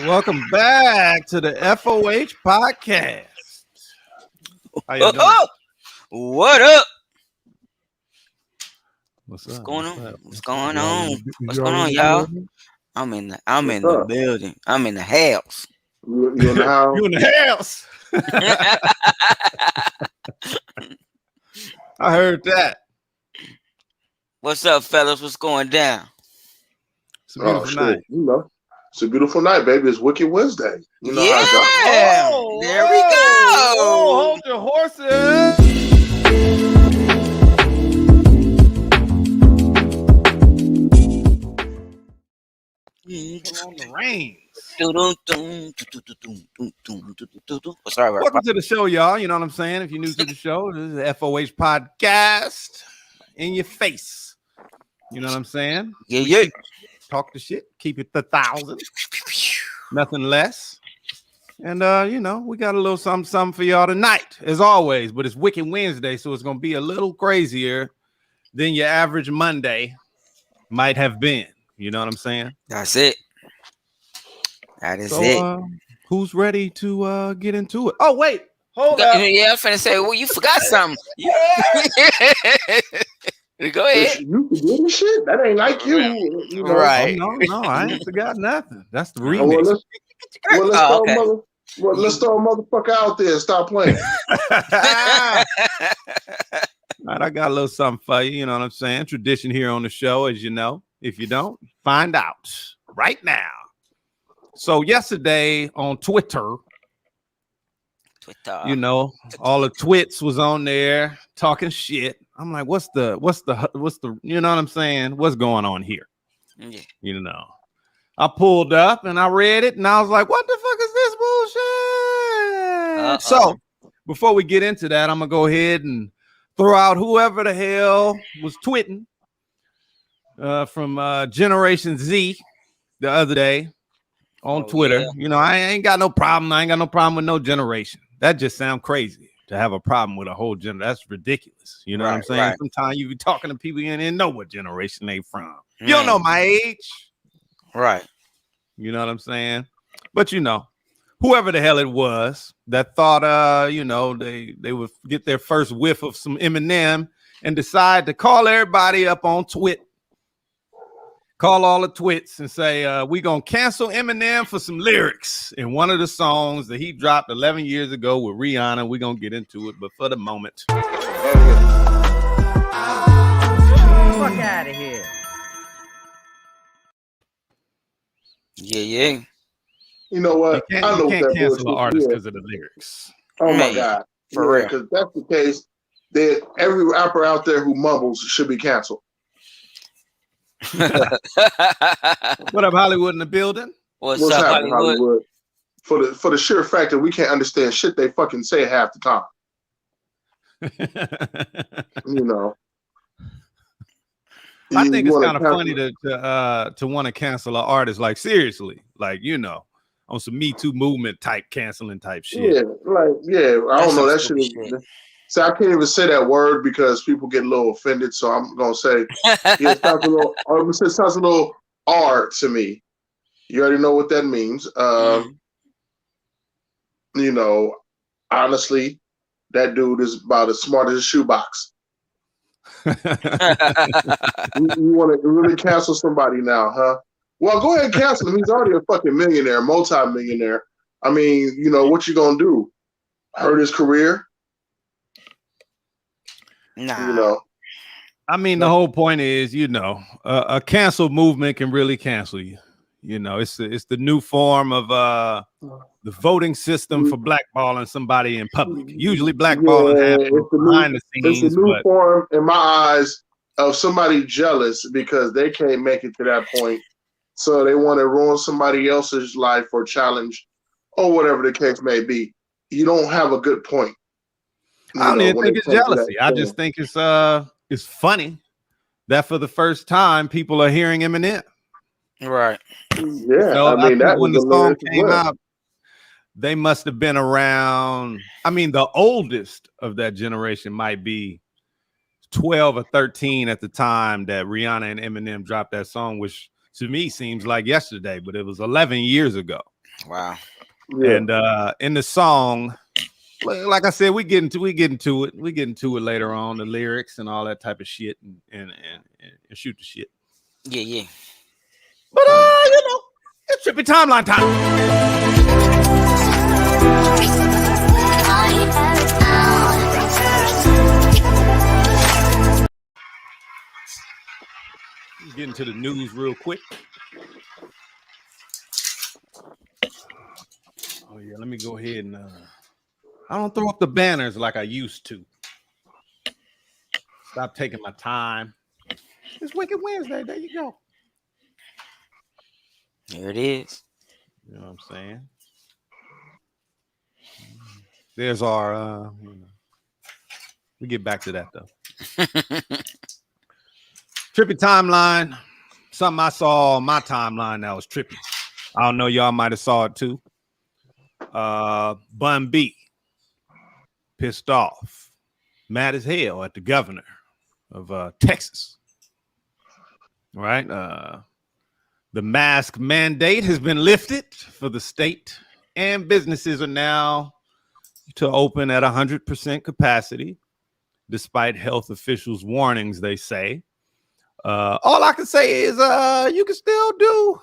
Welcome back to the FOH Podcast. How you doing? What up? What's going on? up? What's going on? What's going on, y'all? I'm in the building. I'm in the house. You in the house? You in the house? I heard that. What's up, fellas? What's going down? It's a beautiful night. You know, it's a beautiful night, baby. It's Wicked Wednesday. You know how it goes. There we go. Hold your horses. On the reins. Sorry, welcome to the show, y'all. You know what I'm saying? If you're new to the show, this is the FOH Podcast. In your face. You know what I'm saying? Yeah. Talk the shit. Keep it 1,000. Nothing less. And, we got a little something for y'all tonight, as always. But it's Wicked Wednesday, so it's going to be a little crazier than your average Monday might have been. You know what I'm saying? That's it. That is it. Who's ready to get into it? Oh, wait. Hold up. Yeah, I'm finna say, well, you forgot something. Go ahead. You forgetting shit? That ain't like you. You know? Right. Oh, no, I ain't forgot nothing. That's the remix. Let's throw a motherfucker out there and stop playing. All right, I got a little something for you. You know what I'm saying? Tradition here on the show, as you know. If you don't, find out right now. So yesterday on Twitter, you know, all the twits was on there talking shit. I'm like, what's the, you know what I'm saying? What's going on here? Yeah. You know, I pulled up and I read it and I was like, what the fuck is this bullshit? So before we get into that, I'm going to go ahead and throw out whoever the hell was twitting from Generation Z the other day on Twitter. Yeah. You know, I ain't got no problem. I ain't got no problem with no generation. That just sounds crazy to have a problem with a whole generation. That's ridiculous. You know what I'm saying? Right. Sometimes you be talking to people you didn't know what generation they from. You don't know my age. Right. You know what I'm saying? But you know, whoever the hell it was that thought they would get their first whiff of some Eminem and decide to call everybody up on Twitter. Call all the twits and say, we going to cancel Eminem for some lyrics in one of the songs that he dropped 11 years ago with Rihanna. We're going to get into it, but for the moment. Fuck out of here. Yeah. You know what? You can't cancel an artist because of the lyrics. Oh, my God. For real. Because that's the case. That every rapper out there who mumbles should be canceled. What up, Hollywood in the building? What's up, Hollywood? For the sheer fact that we can't understand shit they fucking say half the time. You know. I think it's kind of funny to want to cancel an artist, like seriously, like, you know, on some Me Too movement type canceling type shit. Yeah, I don't know that shit. So I can't even say that word because people get a little offended. So I'm gonna say, yeah, it sounds a little R to me. You already know what that means. You know, honestly, that dude is about as smart as a shoebox. You want to really cancel somebody now, huh? Well, go ahead and cancel him. He's already a fucking millionaire, multi-millionaire. I mean, you know, what you gonna do? Hurt his career? Nah. You know. I mean, the whole point is, you know, a cancel movement can really cancel you. You know, it's the new form of the voting system for blackballing somebody in public. Usually blackballing happens behind the scenes. It's a new form, in my eyes, of somebody jealous because they can't make it to that point. So they want to ruin somebody else's life or challenge or whatever the case may be. You don't have a good point. I don't even think it's jealousy. I just think it's funny that for the first time people are hearing Eminem. Right. Yeah. So I mean, when the song came out, they must have been around. I mean, the oldest of that generation might be 12 or 13 at the time that Rihanna and Eminem dropped that song, which to me seems like yesterday, but it was 11 years ago. Wow. Yeah. And in the song, like I said, we get into it. We get into it later on, the lyrics and all that type of shit, and shoot the shit. Yeah. But it's trippy timeline time. Get into the news real quick. Oh yeah, let me go ahead and I don't throw up the banners like I used to. Stop taking my time. It's Wicked Wednesday. There you go. There it is. You know what I'm saying? There's our we get back to that though. Trippy timeline. Something I saw on my timeline that was trippy. I don't know, y'all might have saw it too. Bun B pissed off, mad as hell at the governor of Texas. Right? The mask mandate has been lifted for the state, and businesses are now to open at 100% capacity, despite health officials' warnings, they say. All I can say is you can still do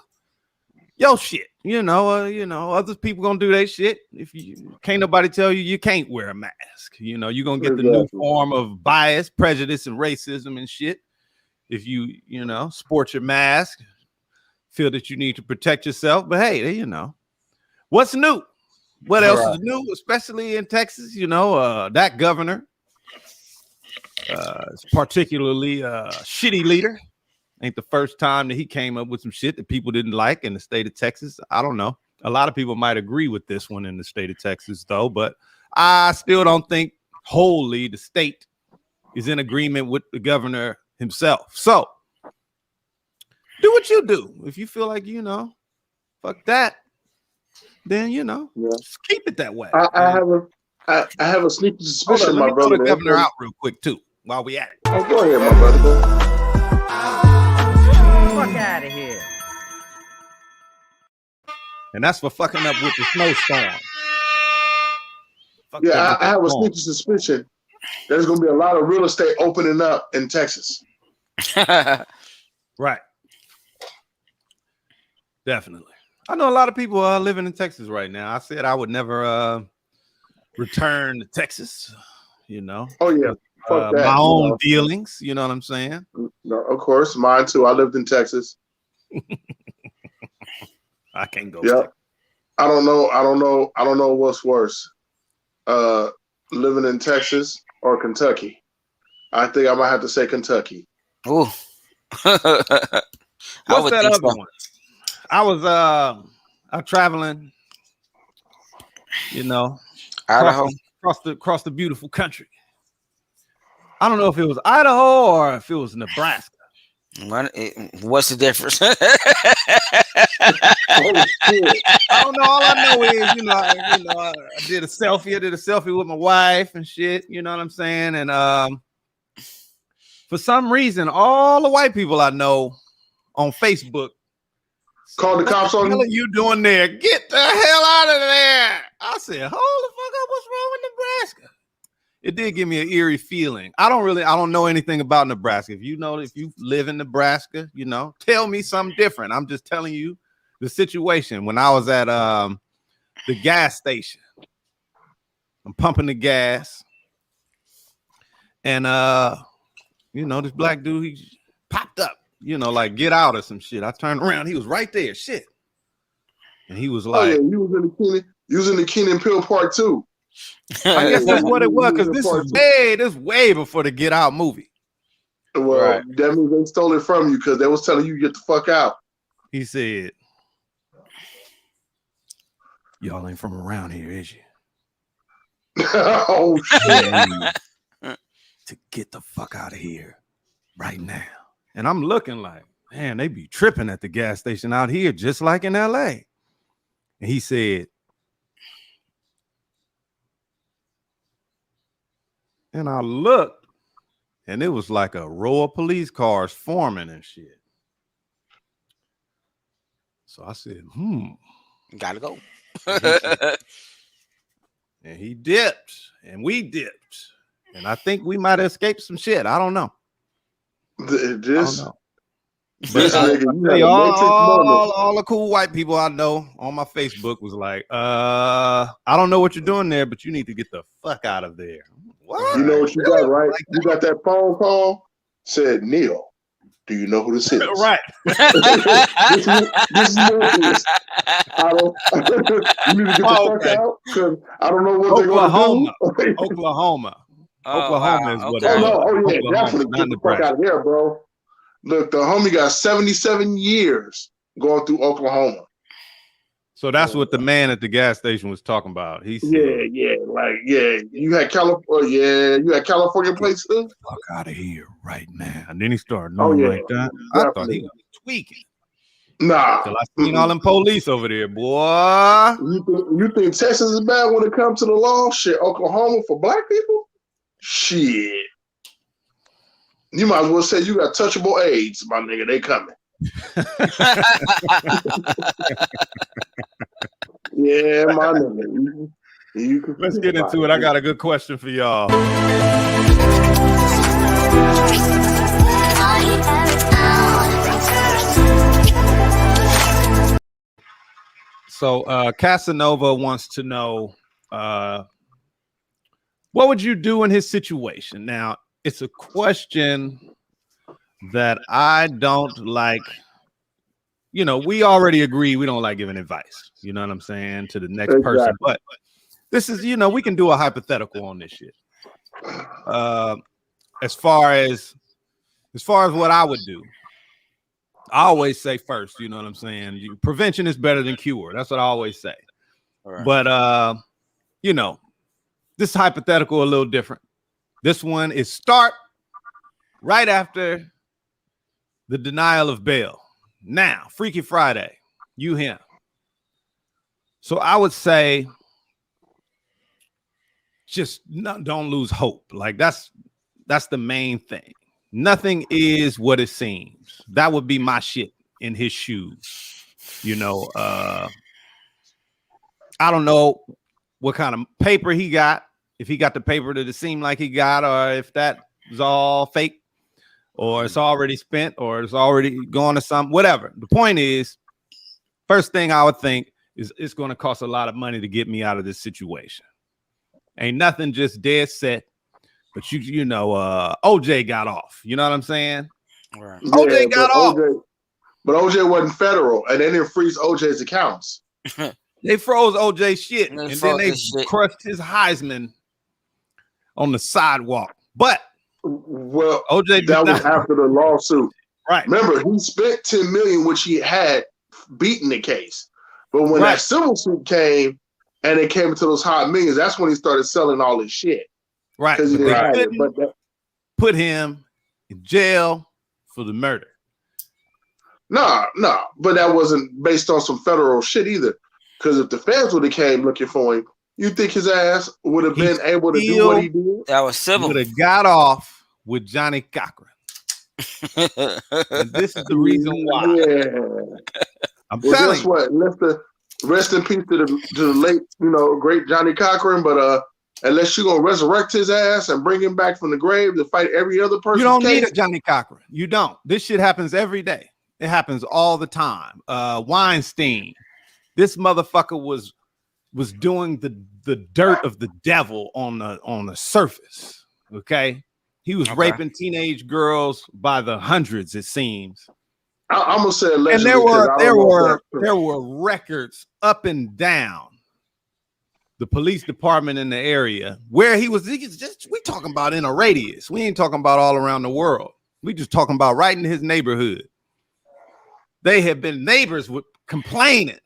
your shit. Other people gonna do their shit. If you can't nobody tell you can't wear a mask. You're gonna get the new form of bias, prejudice, and racism and shit. If you sport your mask, feel that you need to protect yourself. But hey, what's new? What else is new, especially in Texas? That governor is particularly a shitty leader. Ain't the first time that he came up with some shit that people didn't like in the state of Texas. I don't know. A lot of people might agree with this one in the state of Texas, though, but I still don't think wholly the state is in agreement with the governor himself. So do what you do. If you feel like, fuck that, then, just keep it that way. I have a sneaky suspicion, my brother. Let me throw the governor out real quick, too, while we at it. Oh, go ahead, my brother. Fuck out of here. And that's for fucking up with the snowstorm. I have a sneaky suspicion there's going to be a lot of real estate opening up in Texas. Right. Definitely. I know a lot of people living in Texas right now. I said I would never return to Texas, Oh, yeah. My own dealings, you know what I'm saying? No, of course, mine too. I lived in Texas. I can't go. Yeah, I don't know what's worse, living in Texas or Kentucky. I think I might have to say Kentucky. Oh, what's that other one? I was traveling, Idaho, across the beautiful country. I don't know if it was Idaho or if it was Nebraska. What's the difference? I don't know. All I know is, I did a selfie with my wife and shit. You know what I'm saying? And for some reason, all the white people I know on Facebook called the cops on you. What are you doing there? Get the hell out of there! I said, hold the fuck up. What's wrong with Nebraska? It did give me an eerie feeling. I don't know anything about Nebraska. If you live in Nebraska, tell me something different. I'm just telling you the situation. When I was at the gas station, I'm pumping the gas, and this black dude, he popped up, like get out or some shit. I turned around, he was right there, shit, and he was like, "Oh yeah, you was in the Keenan Pill Part 2." I guess that's what it was, because this is way before the Get Out movie. Well, that means they stole it from you because they was telling you to get the fuck out. He said, "Y'all ain't from around here, is you?" Oh shit! To get the fuck out of here right now. And I'm looking like, man, they be tripping at the gas station out here, just like in LA. And he said, and I looked, and it was like a row of police cars forming and shit. So I said, Gotta go. And he dipped, and we dipped, and I think we might have escaped some shit. I don't know. This But nigga, all the cool white people I know on my Facebook was like, I don't know what you're doing there, but you need to get the fuck out of there. What? You know what you got, right? Like you got that phone call, said, Neil, do you know who this is? Right. this is I don't you need to get the fuck out because I don't know what they're gonna do. Oklahoma. Oklahoma is what it is. Yeah, Oklahoma, definitely get the fuck out of there, bro. Look, the homie got 77 years going through Oklahoma. So that's what the man at the gas station was talking about. He said, you had California plates too. Fuck out of here right now. And then he started knowing like that. I thought he was tweaking. Nah. Till I seen all them police over there, boy. You think Texas is bad when it comes to the law? Shit, Oklahoma for black people? Shit. You might as well say you got touchable AIDS, my nigga. They coming. Yeah, my nigga. Let's get into it. I got a good question for y'all. So Casanova wants to know what would you do in his situation? Now, it's a question that I don't like. You know, we already agree we don't like giving advice. You know what I'm saying? To the next person. But this is, you know, we can do a hypothetical on this shit. As far as what I would do, I always say first, you know what I'm saying? Prevention is better than cure. That's what I always say. Right. But you know, this hypothetical a little different. This one is start right after the denial of bail. Now, Freaky Friday, you him. So I would say just don't lose hope. Like that's the main thing. Nothing is what it seems. That would be my shit in his shoes. You know, I don't know what kind of paper he got. If he got the paper that it seemed like he got, or if that was all fake, or it's already spent, or it's already gone to some, whatever. The point is, first thing I would think is it's going to cost a lot of money to get me out of this situation. Ain't nothing just dead set, but you know, OJ got off. You know what I'm saying? Right. Yeah, OJ got off. But OJ wasn't federal, and they didn't freeze OJ's accounts. They froze OJ shit, and then they crushed his Heisman on the sidewalk. But well, OJ that was after the lawsuit, right? Remember, he spent $10 million, which he had beaten the case. But when that civil suit came, and it came into those hot millions, that's when he started selling all his shit. Right? Because he didn't put him in jail for the murder. No, but that wasn't based on some federal shit either. Because if the feds would have came looking for him, you think his ass would have been able to do what he did? That was civil. Would have got off with Johnny Cochran. And this is the reason why. Yeah. I'm telling you. What? Rest in peace to the late, you know, great Johnny Cochran. But unless you're gonna resurrect his ass and bring him back from the grave to fight every other person, you don't need a Johnny Cochran. You don't. This shit happens every day. It happens all the time. Weinstein. This motherfucker was doing the dirt of the devil on the surface. Okay, he was raping teenage girls by the hundreds. It seems. I'm gonna say allegedly, and there were records up and down the police department in the area where he was just. We talking about in a radius. We ain't talking about all around the world. We just talking about right in his neighborhood. They had been neighbors with complaining.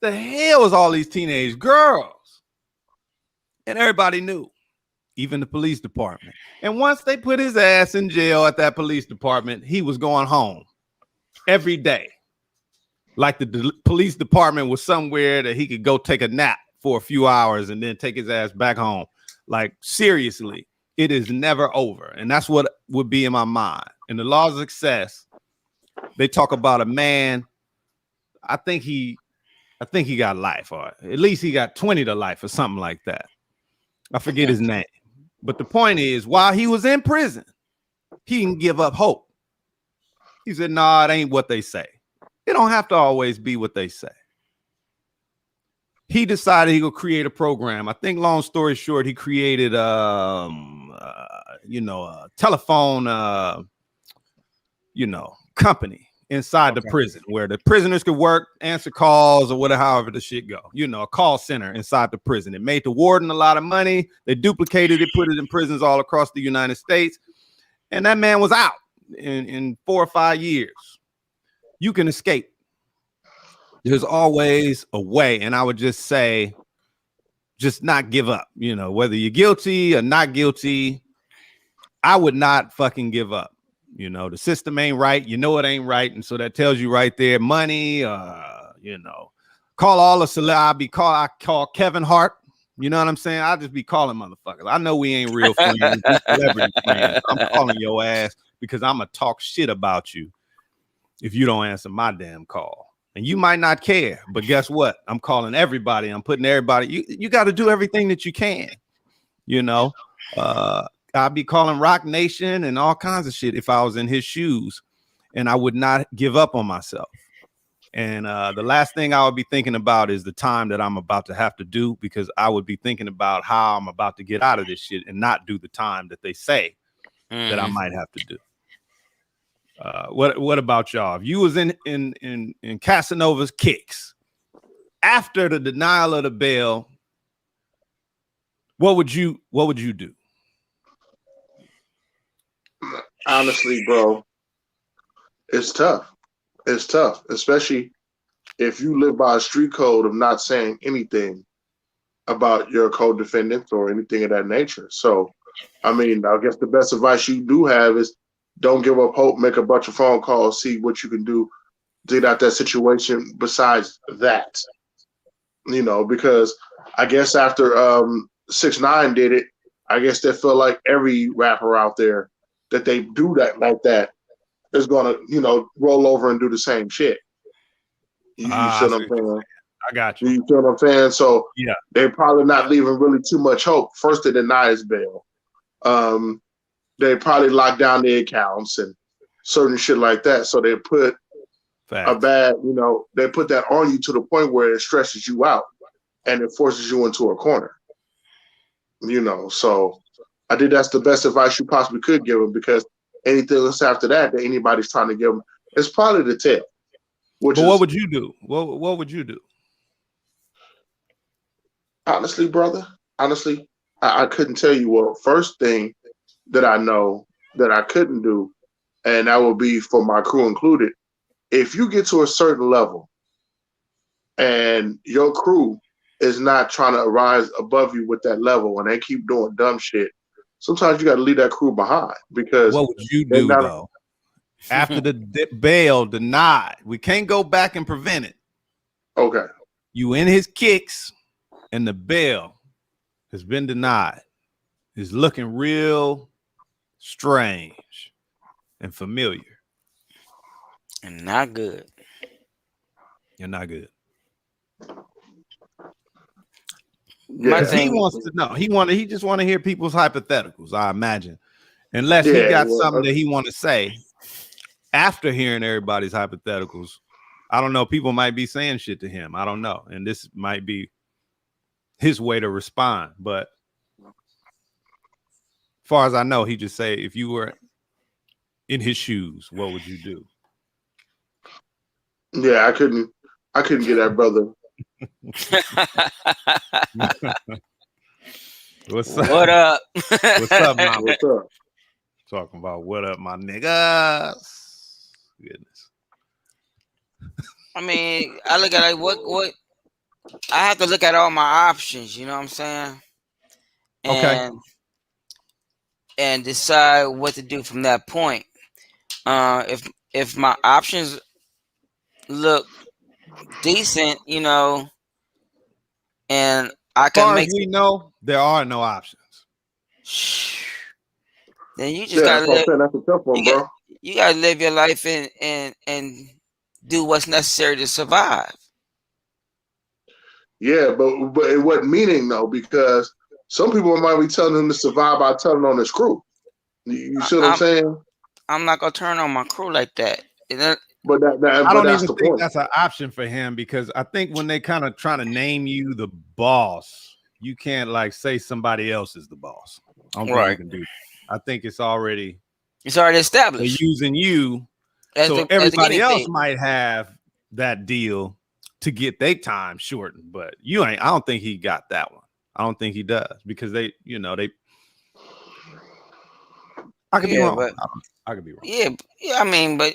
The hell was all these teenage girls? And everybody knew, even the police department. And once they put his ass in jail at that police department, he was going home every day. Like the police department was somewhere that he could go take a nap for a few hours and then take his ass back home. Like, seriously, it is never over. And that's what would be in my mind. In the laws of success, they talk about a man, I think he I think he got life, or at least he got 20 to life or something like that. I forget his name. But the point is, while he was in prison, he didn't give up hope. He said, nah, it ain't what they say. It don't have to always be what they say. He decided he would create a program. I think, long story short, he created a telephone company inside the prison where the prisoners could work, answer calls, or whatever, however the shit go. A call center inside the prison. It made the warden a lot of money. They duplicated it, put it in prisons all across the United States. And that man was out in 4 or 5 years. You can escape. There's always a way. And I would just say, just not give up. Whether you're guilty or not guilty, I would not fucking give up. The system ain't right. It ain't right. And so that tells you right there, money, call all the I call Kevin Hart. You know what I'm saying? I'll just be calling motherfuckers. I know we ain't real friends. We celebrity friends. I'm calling your ass because I'm going to talk shit about you if you don't answer my damn call. And you might not care, but guess what? I'm calling everybody. I'm putting everybody. You got to do everything that you can. I'd be calling Rock Nation and all kinds of shit if I was in his shoes, and I would not give up on myself. And the last thing I would be thinking about is the time that I'm about to have to do, because I would be thinking about how I'm about to get out of this shit and not do the time that they say that I might have to do. What about y'all? If you was in Casanova's kicks after the denial of the bail, what would you do? Honestly, bro, it's tough. It's tough, especially if you live by a street code of not saying anything about your co-defendants or anything of that nature. So, I guess the best advice you do have is don't give up hope, make a bunch of phone calls, see what you can do to get out that situation besides that. Because I guess after 6ix9ine did it, I guess they feel like every rapper out there that they do that like that is gonna, roll over and do the same shit. You see what I'm saying? I got you. You see what I'm saying? So yeah, they're probably not leaving really too much hope. First, they deny his bail. They probably lock down their accounts and certain shit like that. So they put they put that on you to the point where it stresses you out and it forces you into a corner. So I think that's the best advice you possibly could give them, because anything else after that anybody's trying to give them, it's probably the tale. But what would you do? What would you do? Honestly, brother, I couldn't tell you. Well, first thing that I know that I couldn't do, and that would be for my crew included, if you get to a certain level and your crew is not trying to rise above you with that level and they keep doing dumb shit, sometimes you got to leave that crew behind. Because what would you do though? After the bail denied, we can't go back and prevent it. Okay. You in his kicks and the bail has been denied. It's looking real strange and familiar. And not good. You're not good. Yeah. He wants to know. He just want to hear people's hypotheticals, I imagine. Unless he got something that he want to say after hearing everybody's hypotheticals. I don't know. People might be saying shit to him. I don't know. And this might be his way to respond. But as far as I know, he just say, if you were in his shoes, what would you do? Yeah, I couldn't get that brother. What's up? What up? What's up, mama? What's up? Talking about what up, my niggas. Goodness. I look at what I have to look at all my options, you know what I'm saying? Okay. And decide what to do from that point. If my options look decent, and I can make. As we know, there are no options. Then you just gotta live. That's a tough one, bro. You gotta live your life and do what's necessary to survive. Yeah, but it wasn't meaning though, because some people might be telling him to survive by telling on his crew. You see what I'm saying? I'm not gonna turn on my crew like that. But I don't that's even the think point. that's an option for him, because I think when they kind of trying to name you the boss, you can't like say somebody else is the boss. I don't think you can do that. I think it's already established. They're using you, so everybody else might have that deal to get their time shortened, but you ain't. I don't think he got that one. I don't think he does, because they. I could be wrong. But, I could be wrong. Yeah. I mean, but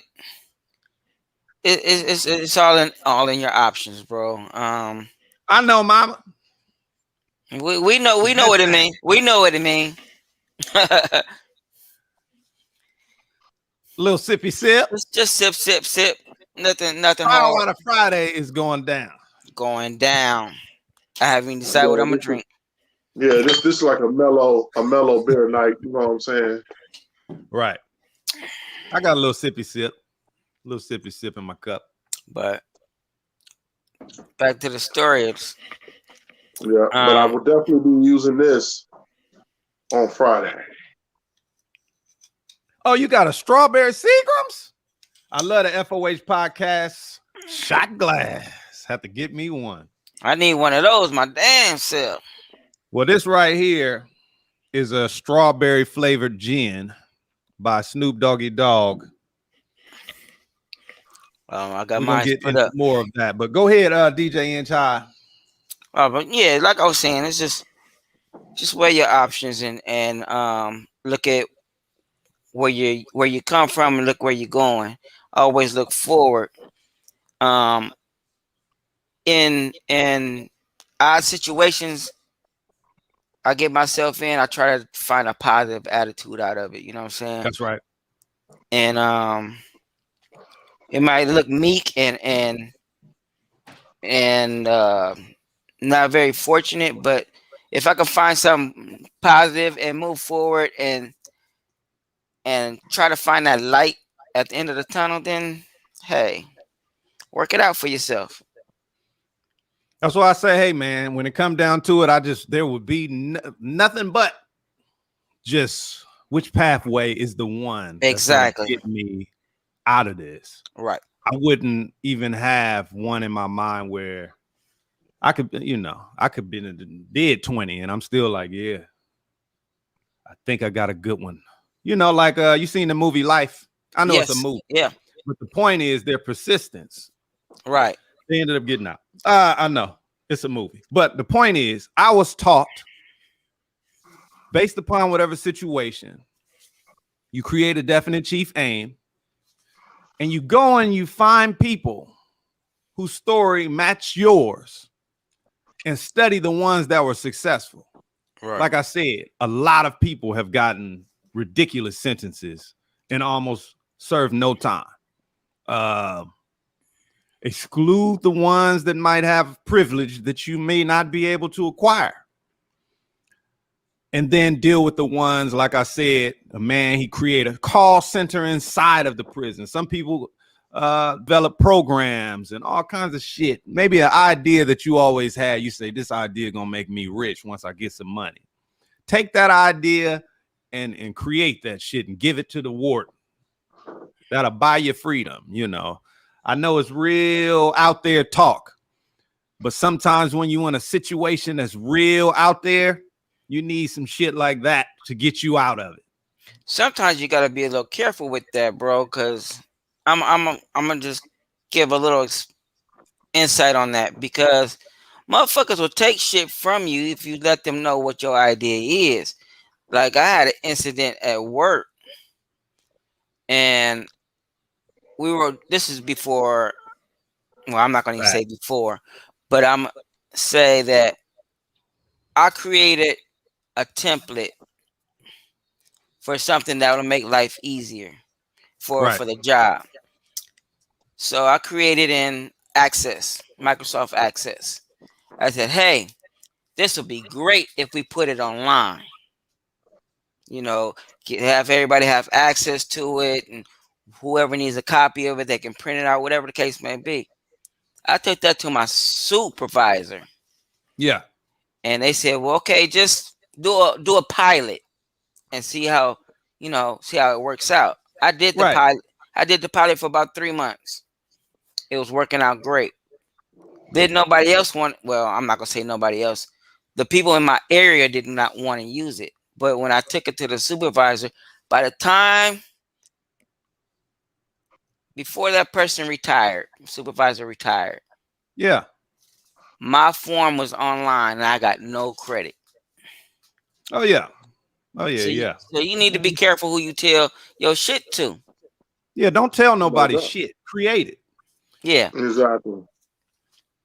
it's all in your options, bro. I know, mama. We know what it means. We know what it means. Little sippy sip. Just sip. Nothing Final hard. out of Friday is going down. Going down. I haven't even decided what I'm gonna drink. Yeah, this is like a mellow beer night. You know what I'm saying? Right. I got a little sippy sip in my cup. But back to the story. Yeah, but I will definitely be using this on Friday. Oh, you got a strawberry Seagrams? I love the FOH Podcast shot glass. Have to get me one. I need one of those, my damn self. Well, this right here is a strawberry flavored gin by Snoop Doggy Dogg. I got mine put up. More of that, but go ahead, DJ Inch. But yeah, like I was saying, it's just weigh your options and look at where you come from and look where you're going. Always look forward. In odd situations I get myself in, I try to find a positive attitude out of it. You know what I'm saying? That's right. And it might look meek and not very fortunate, but if I can find something positive and move forward and try to find that light at the end of the tunnel, then hey, work it out for yourself. That's why I say, hey man, when it come down to it, there would be nothing but just which pathway is the one exactly get me out of this. Right. I wouldn't even have one in my mind where I could, I could be dead 20 and I'm still like, yeah, I think I got a good one. Like you seen the movie Life. I know it's a movie. Yeah. But the point is their persistence. Right. They ended up getting out. I know it's a movie, but the point is, I was taught based upon whatever situation, you create a definite chief aim, and you go and you find people whose story match yours and study the ones that were successful. Right. Like I said, a lot of people have gotten ridiculous sentences and almost served no time. Exclude the ones that might have privilege that you may not be able to acquire. And then deal with the ones, like I said, he created a call center inside of the prison. Some people develop programs and all kinds of shit. Maybe an idea that you always had. You say, this idea gonna make me rich once I get some money. Take that idea and create that shit and give it to the warden. That'll buy you freedom, I know it's real out there talk, but sometimes when you're in a situation that's real out there, you need some shit like that to get you out of it. Sometimes you got to be a little careful with that, bro, because I'm gonna just give a little insight on that, because motherfuckers will take shit from you if you let them know what your idea is. Like I had an incident at work, and this is before, well, I'm not going to say before, but I'm say that I created a template for something that will make life easier for the job. So I created in Microsoft Access. I said, hey, this will be great if we put it online. Have everybody have access to it, and whoever needs a copy of it, they can print it out, whatever the case may be. I took that to my supervisor. Yeah. And they said, well, okay, just do a pilot and see how it works out. I did the Right. pilot. I did the pilot for about 3 months. It was working out great. Did nobody else want? Well, I'm not gonna say nobody else. The people in my area did not want to use it. But when I took it to the supervisor, by the time before that person retired, supervisor retired, Yeah. my form was online and I got no credit. Oh yeah. Oh yeah. Yeah. So you need to be careful who you tell your shit to. Yeah. Don't tell nobody shit. Create it. Yeah. Exactly.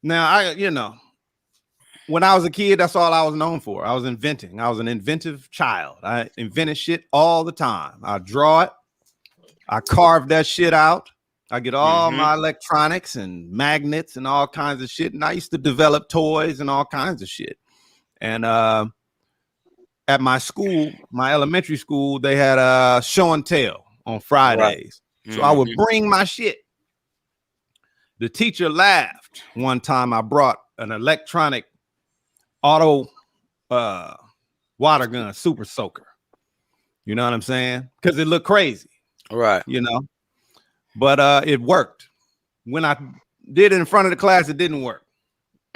Now when I was a kid, that's all I was known for. I was inventing. I was an inventive child. I invented shit all the time. I draw it. I carve that shit out. I get all my electronics and magnets and all kinds of shit. And I used to develop toys and all kinds of shit. And at my school, my elementary school, they had a show and tell on Fridays. Right. So I would bring my shit. The teacher laughed one time. I brought an electronic auto water gun super soaker. You know what I'm saying? Because it looked crazy. Right. But it worked. When I did it in front of the class, it didn't work.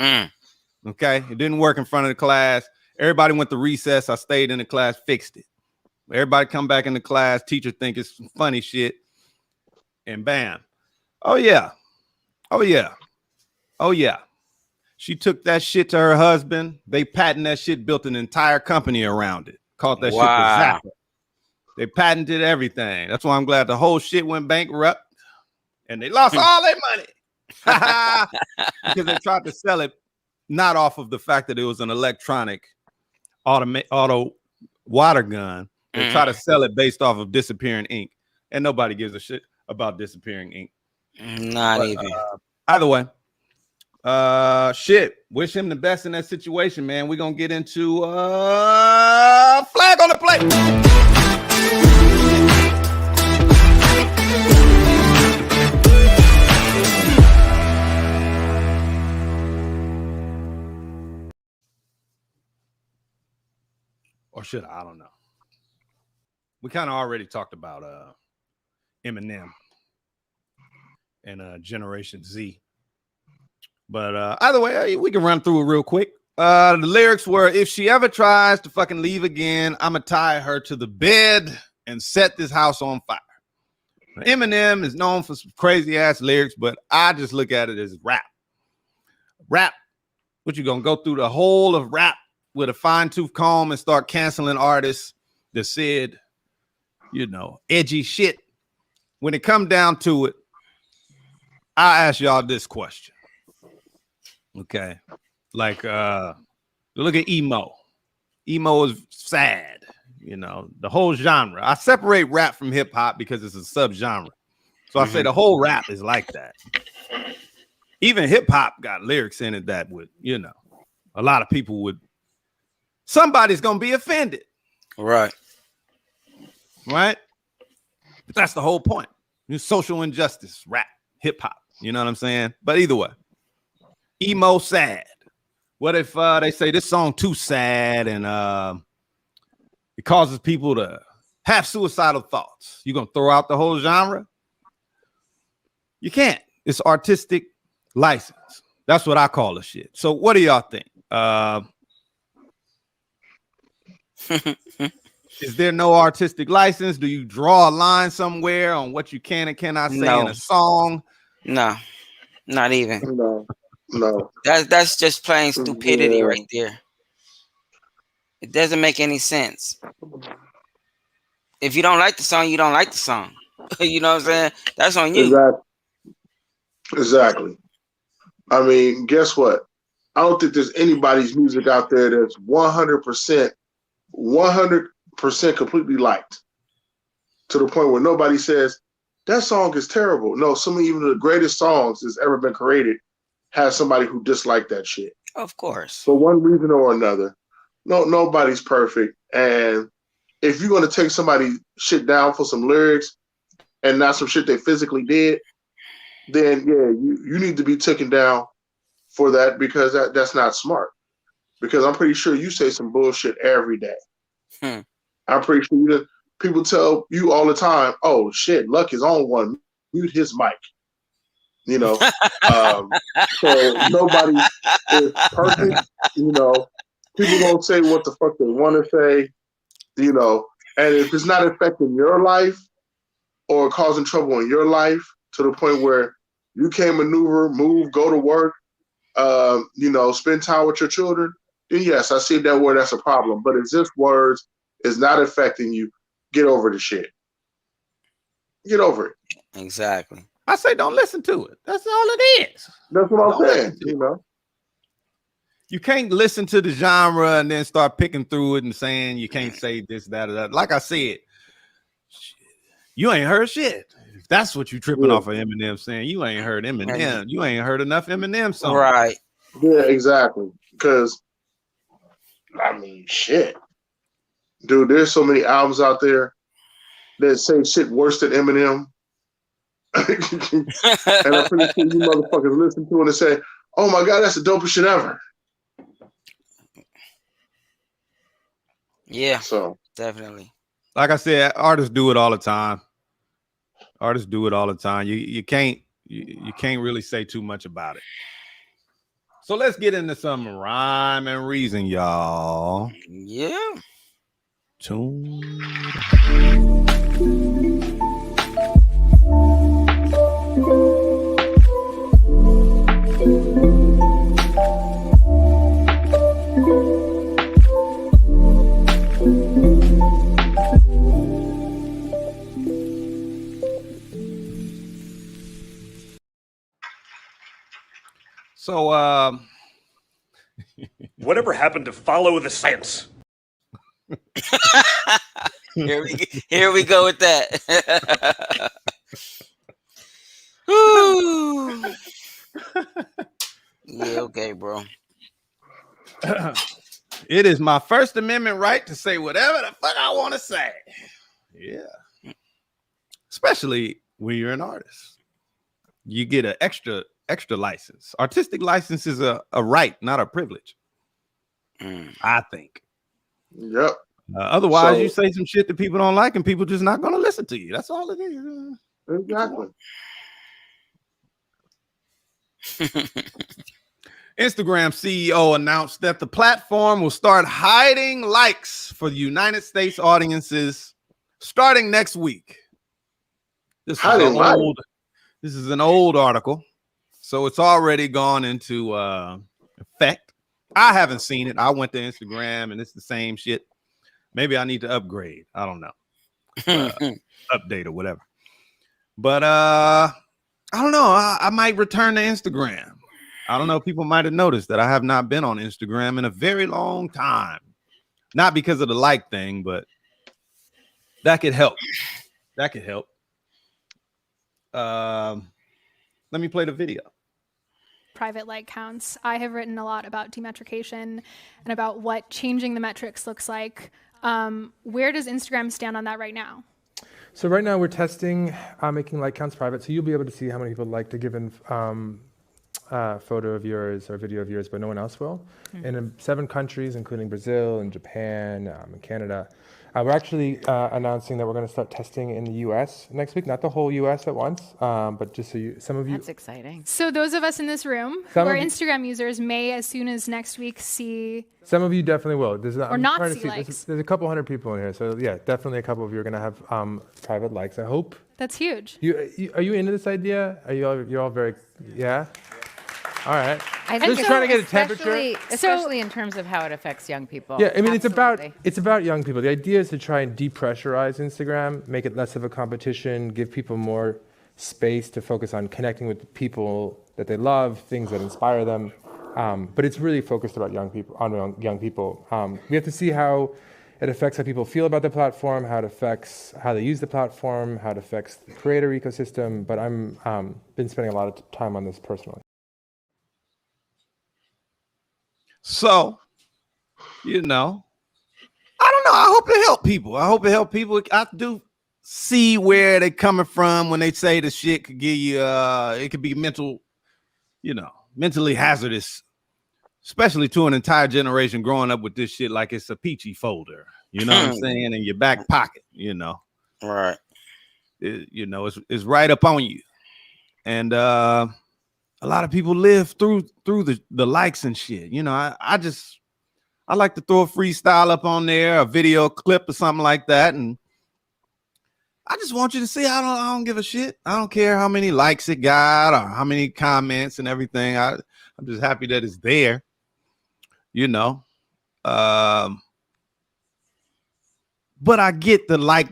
Okay. It didn't work in front of the class. Everybody went to recess. I stayed in the class, fixed it. Everybody come back in the class. Teacher think it's some funny shit. And bam. Oh yeah. Oh yeah. Oh yeah. She took that shit to her husband. They patented that shit, built an entire company around it. Called that shit the Zapper. They patented everything. That's why I'm glad the whole shit went bankrupt and they lost all their money because they tried to sell it not off of the fact that it was an electronic auto water gun. They try to sell it based off of disappearing ink, and nobody gives a shit about disappearing ink. Not even. Either way, shit. Wish him the best in that situation, man. We're gonna get into flag on the plate. Or should I don't know. We kind of already talked about Eminem and Generation Z. But either way, we can run through it real quick. The lyrics were, if she ever tries to fucking leave again, I'ma tie her to the bed and set this house on fire. Now, Eminem is known for some crazy ass lyrics, but I just look at it as rap. Rap. What, you gonna go through the whole of rap with a fine-tooth comb and start canceling artists that said, edgy shit? When it come down to it, I ask y'all this question. Okay. Like, look at emo. Emo is sad, the whole genre. I separate rap from hip hop because it's a subgenre. So I say the whole rap is like that. Even hip hop got lyrics in it that would, a lot of people would, somebody's going to be offended. Right. Right. But that's the whole point. It's social injustice, rap, hip hop. You know what I'm saying? But either way, emo sad. What if they say this song too sad and it causes people to have suicidal thoughts? You gonna throw out the whole genre? You can't. It's artistic license. That's what I call the shit. So what do y'all think? Is there no artistic license? Do you draw a line somewhere on what you can and cannot say in a song? No, not even. No. That's just plain stupidity right there. It doesn't make any sense. If you don't like the song, you don't like the song. You know what I'm saying? That's on you. Exactly. I mean, guess what? I don't think there's anybody's music out there that's 100% completely liked to the point where nobody says that song is terrible. No, some of even the greatest songs that's ever been created has somebody who disliked that shit. Of course. For one reason or another. No, nobody's perfect. And if you're going to take somebody's shit down for some lyrics and not some shit they physically did, then yeah, you need to be taken down for that, because that's not smart. because I'm pretty sure you say some bullshit every day. I'm pretty sure people tell you all the time, "Oh shit, Luck is on one. Mute his mic." You know, so nobody is perfect. You know, people don't say what the fuck they want to say. You know, and if it's not affecting your life or causing trouble in your life to the point where you can't maneuver, move, go to work, you know, spend time with your children, then yes, I see that where that's a problem. But if just words is not affecting you, get over the shit. Get over it. Exactly. I say don't listen to it. That's all it is. That's what I'm saying. You know, you can't listen to the genre and then start picking through it and saying you can't say this, that, or that. Like I said, you ain't heard shit. If that's what you tripping off of Eminem saying, you ain't heard Eminem. You ain't heard enough Eminem songs. Right. Yeah, exactly. Because, I mean, shit. Dude, there's so many albums out there that say shit worse than Eminem. And I'm pretty sure you motherfuckers listen to it and say, "Oh my God, that's the dopest shit ever." Yeah, so definitely. Like I said, artists do it all the time. You can't really say too much about it. So let's get into some rhyme and reason, y'all. Yeah. Tune. So, whatever happened to follow the science? Here we go with that. Yeah, okay, bro. It is my First Amendment right to say whatever the fuck I want to say. Yeah. Especially when you're an artist. You get an extra license. Artistic license is a right, not a privilege. I think. Yep. Otherwise, you say some shit that people don't like and people just not going to listen to you. That's all it is. Exactly. Instagram CEO announced that the platform will start hiding likes for the United States audiences starting next week. This is an old article, so it's already gone into effect. I haven't seen it. I went to Instagram and it's the same shit. Maybe I need to upgrade. I don't know. Update or whatever. But I don't know. I might return to Instagram. I don't know. People might have noticed that I have not been on Instagram in a very long time. Not because of the like thing, but that could help. Let me play the video. Private like counts. I have written a lot about demetrication and about what changing the metrics looks like. Where does Instagram stand on that right now? So right now we're testing making like counts private. So you'll be able to see how many people like to give in photo of yours or video of yours, but no one else will. And in 7 countries, including Brazil and Japan and Canada, we're actually announcing that we're going to start testing in the U.S. next week. Not the whole U.S. at once, but just so some of you. That's exciting. So those of us in this room who are Instagram users may, as soon as next week, see. Some of you definitely will. There's a couple hundred people in here, so yeah, definitely a couple of you are going to have private likes. I hope. That's huge. Are you into this idea? You're all very All right. I think just trying to get a temperature. Especially in terms of how it affects young people. Yeah, I mean, it's about young people. The idea is to try and depressurize Instagram, make it less of a competition, give people more space to focus on connecting with the people that they love, things that inspire them. But it's really focused about young people. We have to see how it affects how people feel about the platform, how it affects how they use the platform, how it affects the creator ecosystem. But I'm been spending a lot of time on this personally. So, I don't know. I hope it help people. I do see where they're coming from when they say the shit could give you, it could be mentally hazardous especially to an entire generation growing up with this shit like it's a peachy folder. You know what I'm saying? In your back pocket, you know. Right. It's right up on you. And a lot of people live through the likes and shit. You know, I like to throw a freestyle up on there, a video clip or something like that. And I just want you to see I don't give a shit. I don't care how many likes it got or how many comments and everything. I'm just happy that it's there. You know. But I get the like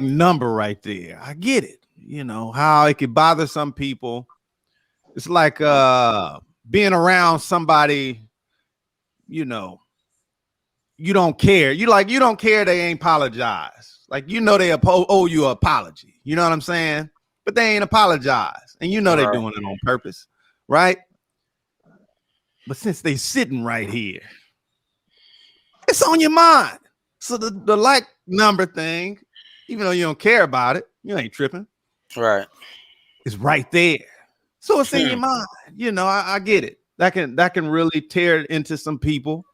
number right there. I get it. You know, how it could bother some people. It's like being around somebody, you know, you don't care. You don't care they ain't apologize. Like, you know, they owe you an apology. You know what I'm saying? But they ain't apologize. And you know they're doing it on purpose, right? But since they sitting right here, it's on your mind. So the like number thing, even though you don't care about it, you ain't tripping. Right. It's right there. So it's in your mind. You know, I get it. That can really tear it into some people.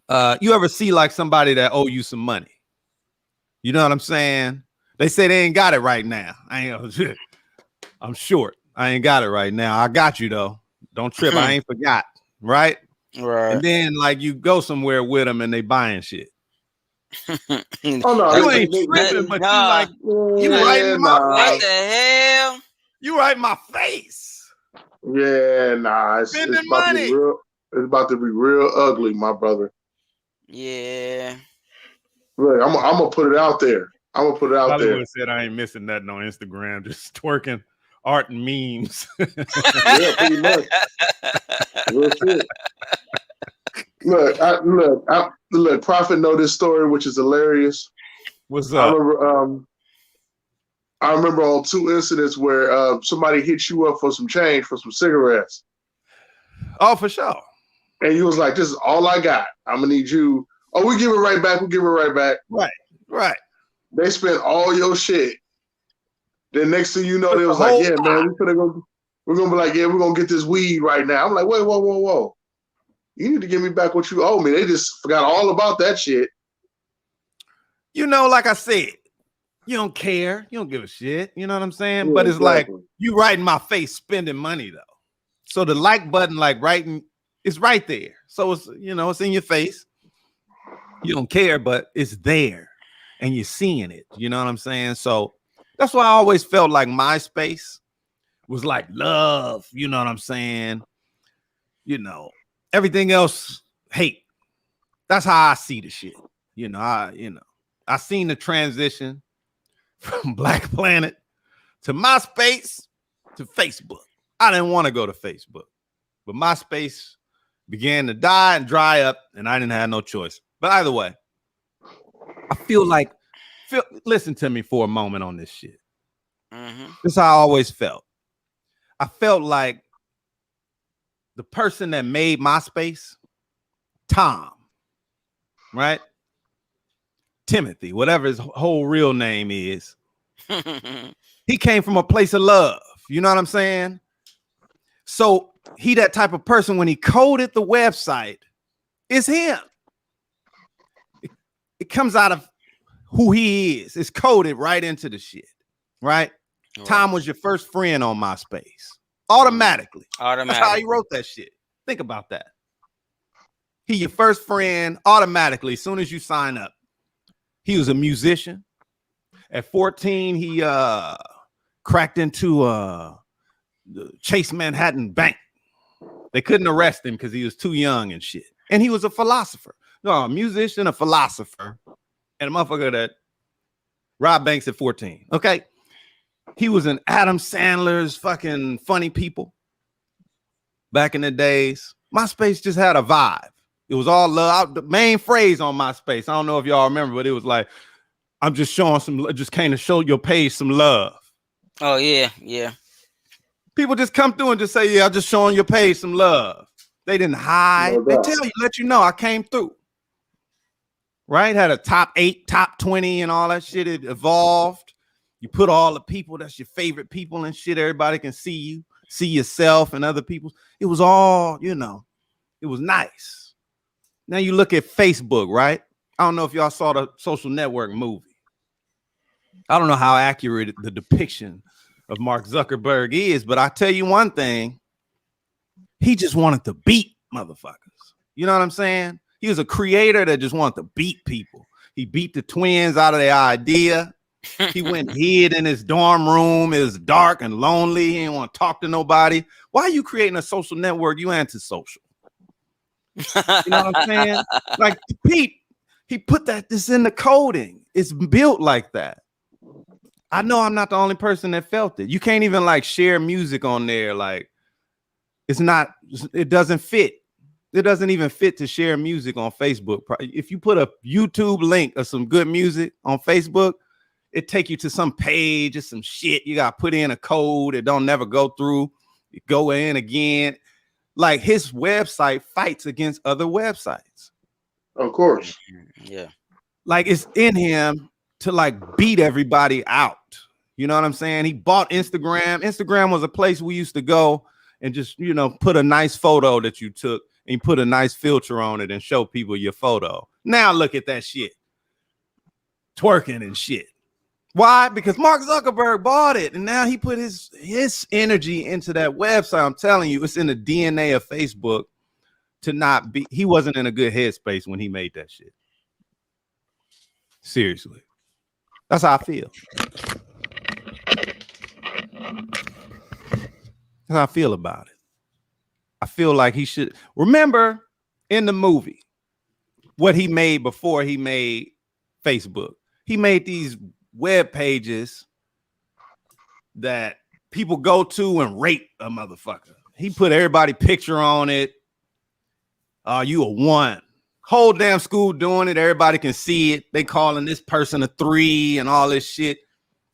You ever see like somebody that owe you some money? You know what I'm saying? They say they ain't got it right now. I'm short. I ain't got it right now. I got you though. Don't trip. I ain't forgot. Right? Right. And then like you go somewhere with them and they buying shit. Oh no, You ain't tripping, but you right in my What face. the hell? You right in my face. Yeah, nah. It's about to be real ugly, my brother. Yeah. Look, I'm gonna put it out there. Hollywood said I ain't missing nothing on Instagram, just twerking art and memes. Yeah, pretty much. Real shit. Look, Prophet know this story, which is hilarious. What's up? I remember on 2 incidents where somebody hit you up for some change for some cigarettes. Oh, for sure. And you was like, "This is all I got. I'm gonna need you." Oh, we give it right back. Right. They spent all your shit. Then next thing you know, they was like, "Yeah, man, we're gonna be like, yeah, we're gonna get this weed right now." I'm like, "Wait, whoa. You need to give me back what you owe me." They just forgot all about that shit. You know, like I said, you don't care. You don't give a shit. You know what I'm saying? Yeah, but it's exactly. like you right in my face spending money though. So the like button, like writing, it's right there. So it's, you know, it's in your face. You don't care, but it's there and you're seeing it. You know what I'm saying? So that's why I always felt like MySpace was like love. You know what I'm saying? You know, everything else, hate. That's how I see the shit. I seen the transition from Black Planet to MySpace to Facebook. I didn't want to go to Facebook, but MySpace began to die and dry up, and I didn't have no choice. But either way, I feel listen to me for a moment on this shit. Mm-hmm. This is how I always felt. I felt like the person that made MySpace, Tom, right? Timothy, whatever his whole real name is. He came from a place of love. You know what I'm saying? So he that type of person, when he coded the website, it's him. It comes out of who he is. It's coded right into the shit, right? Tom was your first friend on MySpace. Automatically. That's how he wrote that shit. Think about that. He your first friend automatically as soon as you sign up. He was a musician. At 14, he cracked into the Chase Manhattan Bank. They couldn't arrest him because he was too young and shit. And he was a philosopher. No, a musician, a philosopher, and a motherfucker that robbed banks at 14. Okay. He was in Adam Sandler's fucking Funny People back in the days. MySpace just had a vibe. It was all love. The main phrase on MySpace, I don't know if y'all remember, but it was like, I'm just came to show your page some love. Oh, yeah. People just come through and just say, yeah, I'm just showing your page some love. They didn't hide. No They doubt. tell you, let you know I came through. Right? Had a top 8, top 20 and all that shit. It evolved. You put all the people that's your favorite people and shit. Everybody can see you. see yourself and other people. It was all, you know, it was nice. Now you look at Facebook, right? I don't know if y'all saw the Social Network movie. I don't know how accurate the depiction of Mark Zuckerberg is, but I tell you one thing, he just wanted to beat motherfuckers. You know what I'm saying? He was a creator that just wanted to beat people. He beat the twins out of their idea. He went hid in his dorm room. It was dark and lonely. He didn't want to talk to nobody. Why are you creating a social network? You antisocial. You know what I'm saying? Like Pete, he put this in the coding. It's built like that. I know I'm not the only person that felt it. You can't even like share music on there. Like it doesn't fit. It doesn't even fit to share music on Facebook. If you put a YouTube link of some good music on Facebook, it take you to some page or some shit. You got to put in a code. It don't never go through. You go in again. Like his website fights against other websites. Of course. Yeah. Like it's in him to like beat everybody out. You know what I'm saying? He bought Instagram. Instagram was a place we used to go and just, you know, put a nice photo that you took and put a nice filter on it and show people your photo. Now look at that shit. Twerking and shit. Why? Because Mark Zuckerberg bought it and now he put his energy into that website. I'm telling you, it's in the DNA of Facebook to not be. He wasn't in a good headspace when he made that shit. Seriously. That's how I feel. That's how I feel about it. I feel like he should remember in the movie what he made before he made Facebook. He made these web pages that people go to and rate a motherfucker. He put everybody's picture on it. You a 1. Whole damn school doing it. Everybody can see it. They calling this person a 3 and all this shit.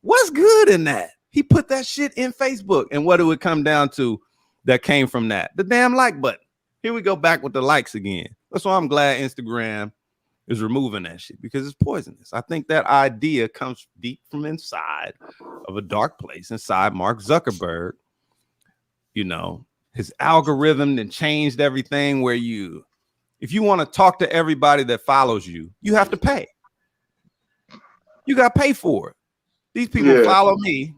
What's good in that? He put that shit in Facebook. And what it would come down to that came from that? The damn like button. Here we go back with the likes again. That's why I'm glad Instagram is removing that shit because it's poisonous. I think that idea comes deep from inside of a dark place inside Mark Zuckerberg. You know, his algorithm that changed everything where if you want to talk to everybody that follows you, you have to pay. You got to pay for it. These people follow me.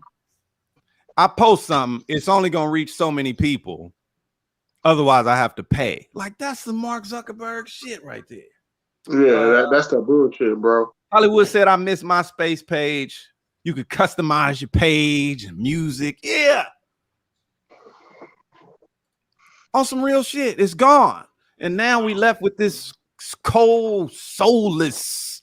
I post something. It's only going to reach so many people. Otherwise, I have to pay. Like, that's the Mark Zuckerberg shit right there. Yeah, that's the bullshit, bro. Hollywood said, I miss my space page. You could customize your page and music. Yeah. On some real shit. It's gone. And now we left with this cold, soulless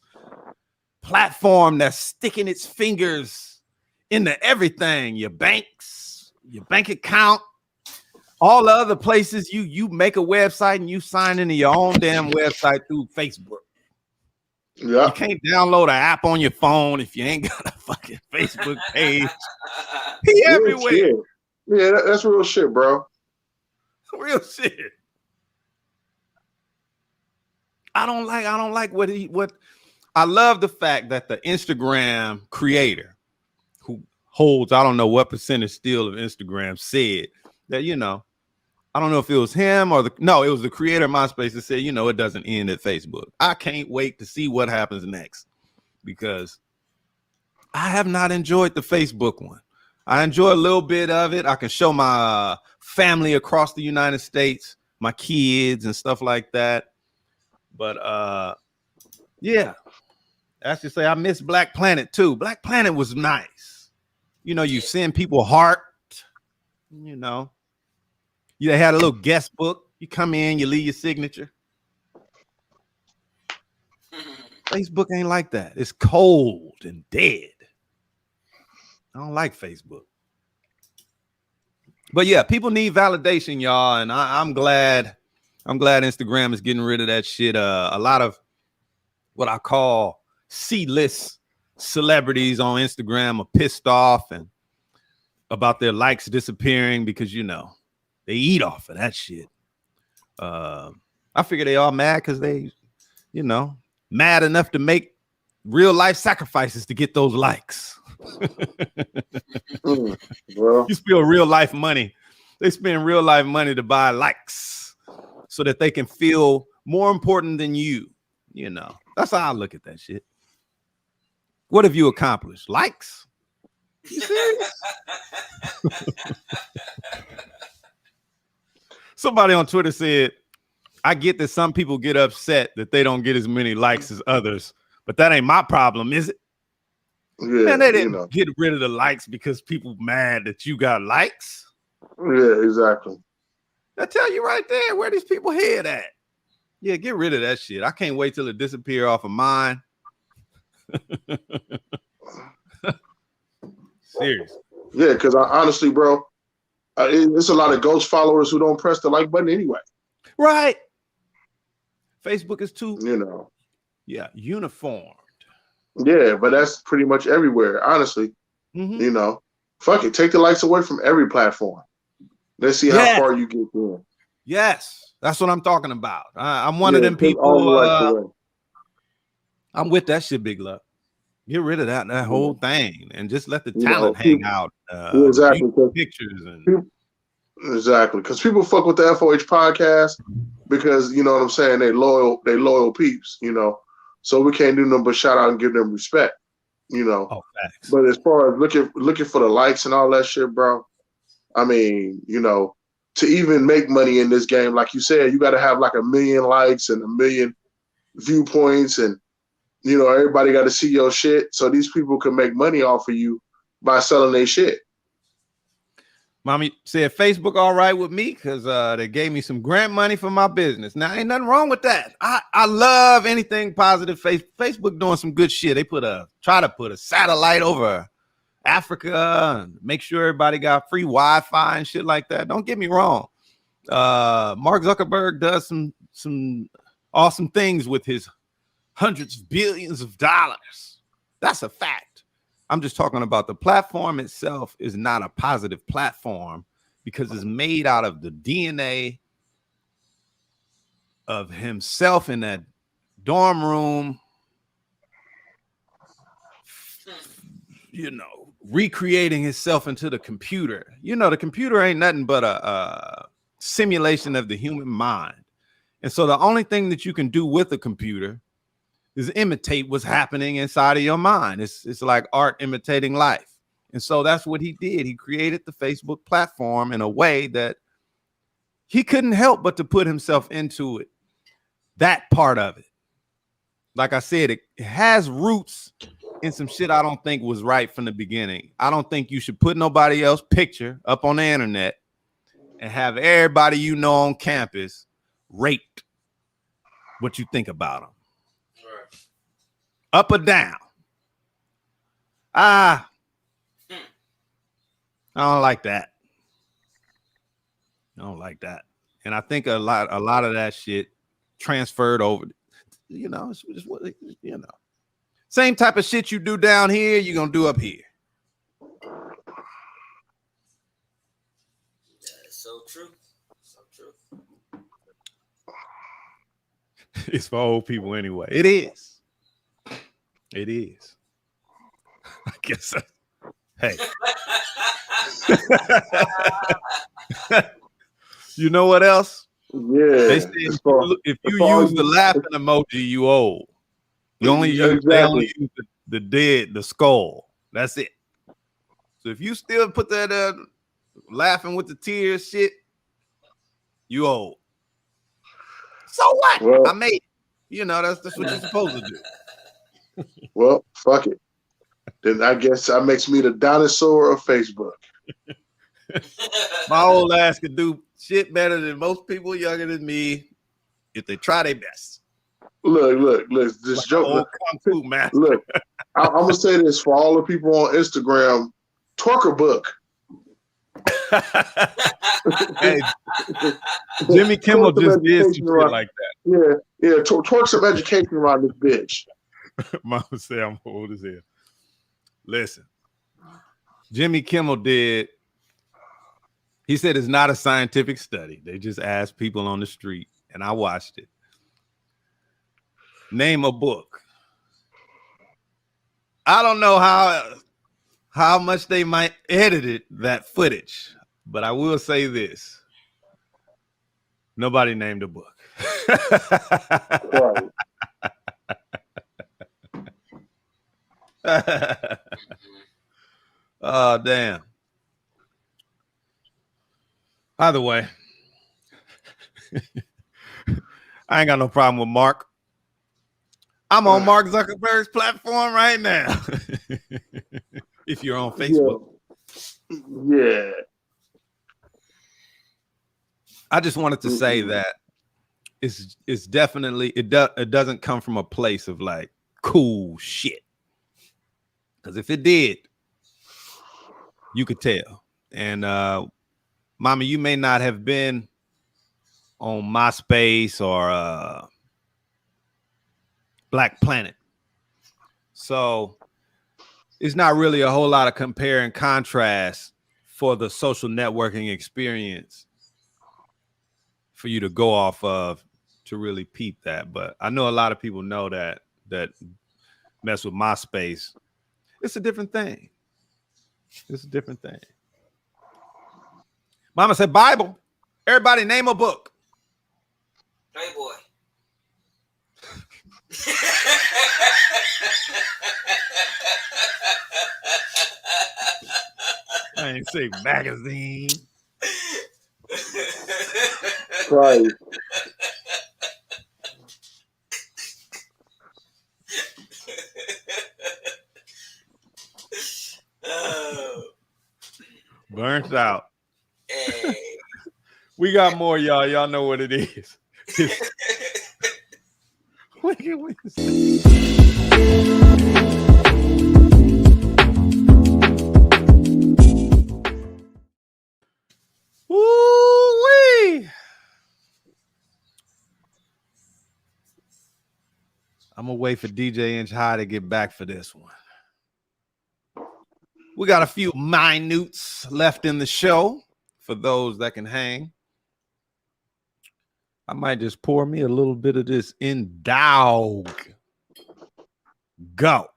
platform that's sticking its fingers into everything. Your banks, your bank account, all the other places you make a website and you sign into your own damn website through Facebook. Yeah. You can't download an app on your phone if you ain't got a fucking Facebook page. He everywhere. Shit. Yeah, that's real shit, bro. Real shit. I don't like what I love the fact that the Instagram creator who holds, I don't know what percentage still of Instagram said that, you know, I don't know if it was him or it was the creator of MySpace that said, you know, it doesn't end at Facebook. I can't wait to see what happens next because I have not enjoyed the Facebook one. I enjoy a little bit of it. I can show my family across the United States, my kids and stuff like that. But yeah, that's to say I miss Black Planet too. Black Planet was nice. You know, you send people heart, you know. They had a little guest book. You come in, you leave your signature. Facebook ain't like that. It's cold and dead. I don't like Facebook. But yeah, people need validation, y'all. And I'm glad Instagram is getting rid of that shit. A lot of what I call C-list celebrities on Instagram are pissed off and about their likes disappearing because, you know, they eat off of that shit. I figure they all mad because they, you know, mad enough to make real life sacrifices to get those likes. Well, You spill real life money They spend real life money to buy likes so that they can feel more important than you. You know, that's how I look at that shit. What have you accomplished? Likes? You serious? Somebody on Twitter said, I get that some people get upset that they don't get as many likes as others, but that ain't my problem, is it? Yeah, Man, they didn't get rid of the likes because people mad that you got likes. Yeah, exactly. I tell you right there where these people head at. Yeah, get rid of that shit. I can't wait till it disappear off of mine. Serious. Yeah, because honestly, bro, it's a lot of ghost followers who don't press the like button anyway. Right. Facebook is too, uniformed. Yeah, but that's pretty much everywhere, honestly. Mm-hmm. You know, fuck it. Take the likes away from every platform. Let's see how far you get there. Yes, that's what I'm talking about. I'm one of them people. I'm with that shit, Big Love. Get rid of that whole thing and just let the talent hang out. Exactly. Pictures and exactly, because people fuck with the FOH podcast because you know what I'm saying. They loyal peeps. You know, so we can't do nothing but shout out and give them respect. You know. Oh, facts. But as far as looking for the likes and all that shit, bro. I mean, you know, to even make money in this game, like you said, you got to have like 1 million likes and 1 million viewpoints, and you know, everybody got to see your shit, so these people can make money off of you by selling their shit. Mommy said Facebook all right with me because they gave me some grant money for my business. Now, ain't nothing wrong with that. I love anything positive. Facebook doing some good shit. They try to put a satellite over Africa and make sure everybody got free Wi-Fi and shit like that. Don't get me wrong. Mark Zuckerberg does some awesome things with his hundreds of billions of dollars. That's a fact. I'm just talking about the platform itself is not a positive platform because it's made out of the DNA of himself in that dorm room, you know, recreating himself into the computer. You know, the computer ain't nothing but a simulation of the human mind. And so the only thing that you can do with a computer is imitate what's happening inside of your mind. It's like art imitating life. And so that's what he did. He created the Facebook platform in a way that he couldn't help but to put himself into it. That part of it. Like I said, it has roots in some shit I don't think was right from the beginning. I don't think you should put nobody else's picture up on the internet and have everybody you know on campus rate what you think about them. Up or down? I don't like that. I don't like that. And I think a lot of that shit transferred over. You know, it's just what, you know. Same type of shit you do down here, you're gonna do up here. That is so true. So true. It's for old people anyway. It is. It is. I guess. Hey. You know what else? Yeah. They say if you use the laughing emoji, you old. You only use they only use the skull. That's it. So if you still put that laughing with the tears shit, you old. So what? Well, I made it. You know, that's what you're supposed to do. Well, fuck it. Then I guess that makes me the dinosaur of Facebook. My old ass could do shit better than most people younger than me if they try their best. Look, this like joke. Kung Fu master. Look, I'm gonna say this for all the people on Instagram: twerker book. Hey, Jimmy Kimmel just did some shit like that. Yeah, twerk some education around this bitch. Mama say I'm old as hell. Listen, Jimmy Kimmel did. He said it's not a scientific study. They just asked people on the street, and I watched it. Name a book. I don't know how much they might edit that footage, But I will say this. Nobody named a book. Oh, damn. By the way, I ain't got no problem with Mark. I'm on Mark Zuckerberg's platform right now. If you're on Facebook. Yeah. I just wanted to say that it's definitely it doesn't come from a place of like cool shit. Because if it did, you could tell. And Mama, you may not have been on MySpace or Black Planet. So it's not really a whole lot of compare and contrast for the social networking experience for you to go off of to really peep that. But I know a lot of people know that mess with MySpace. It's a different thing. It's a different thing. Mama said, Bible. Everybody name a book. Playboy. I ain't say magazine. Right. Burnt out. Hey. We got more, y'all. Y'all know what it is. Woo-wee. I'm gonna wait for DJ Inch High to get back for this one. We got a few minutes left in the show for those that can hang. I might just pour me a little bit of this in dog. Go.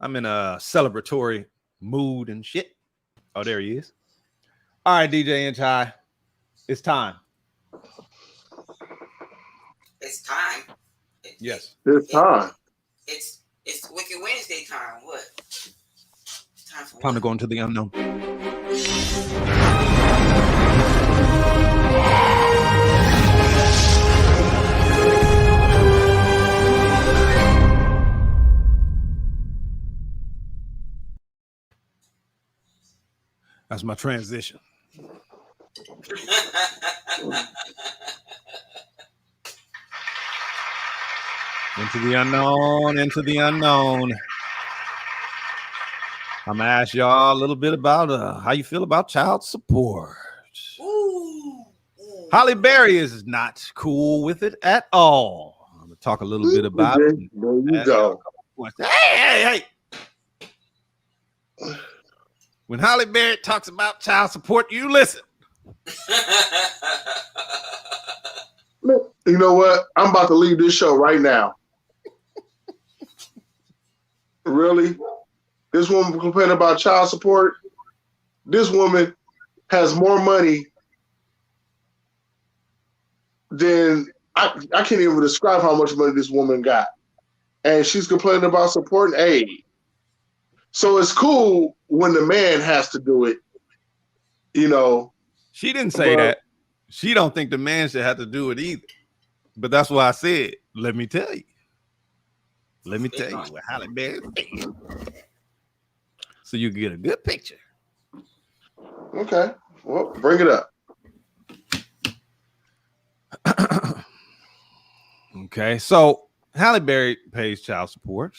I'm in a celebratory mood and shit. Oh, there he is. All right, DJ Inch High. It's time. It's time. Yes. It's time. It's Wicked Wednesday time. What? Time for Time what? to go into the unknown. That's my transition. Into the unknown, into the unknown. I'm gonna ask y'all a little bit about how you feel about child support. Ooh. Holly Berry is not cool with it at all. I'm gonna talk a little bit about it. There you go. Hey. When Holly Berry talks about child support, you listen. You know what? I'm about to leave this show right now. Really? This woman complaining about child support. This woman has more money than I can't even describe how much money this woman got. And she's complaining about supporting aid. So it's cool when the man has to do it, you know. She didn't say that. She don't think the man should have to do it either. But that's why I said, let me tell you. Let me tell you what Halle Berry thinks. So you can get a good picture. Okay. Well, bring it up. Okay. So Halle Berry pays child support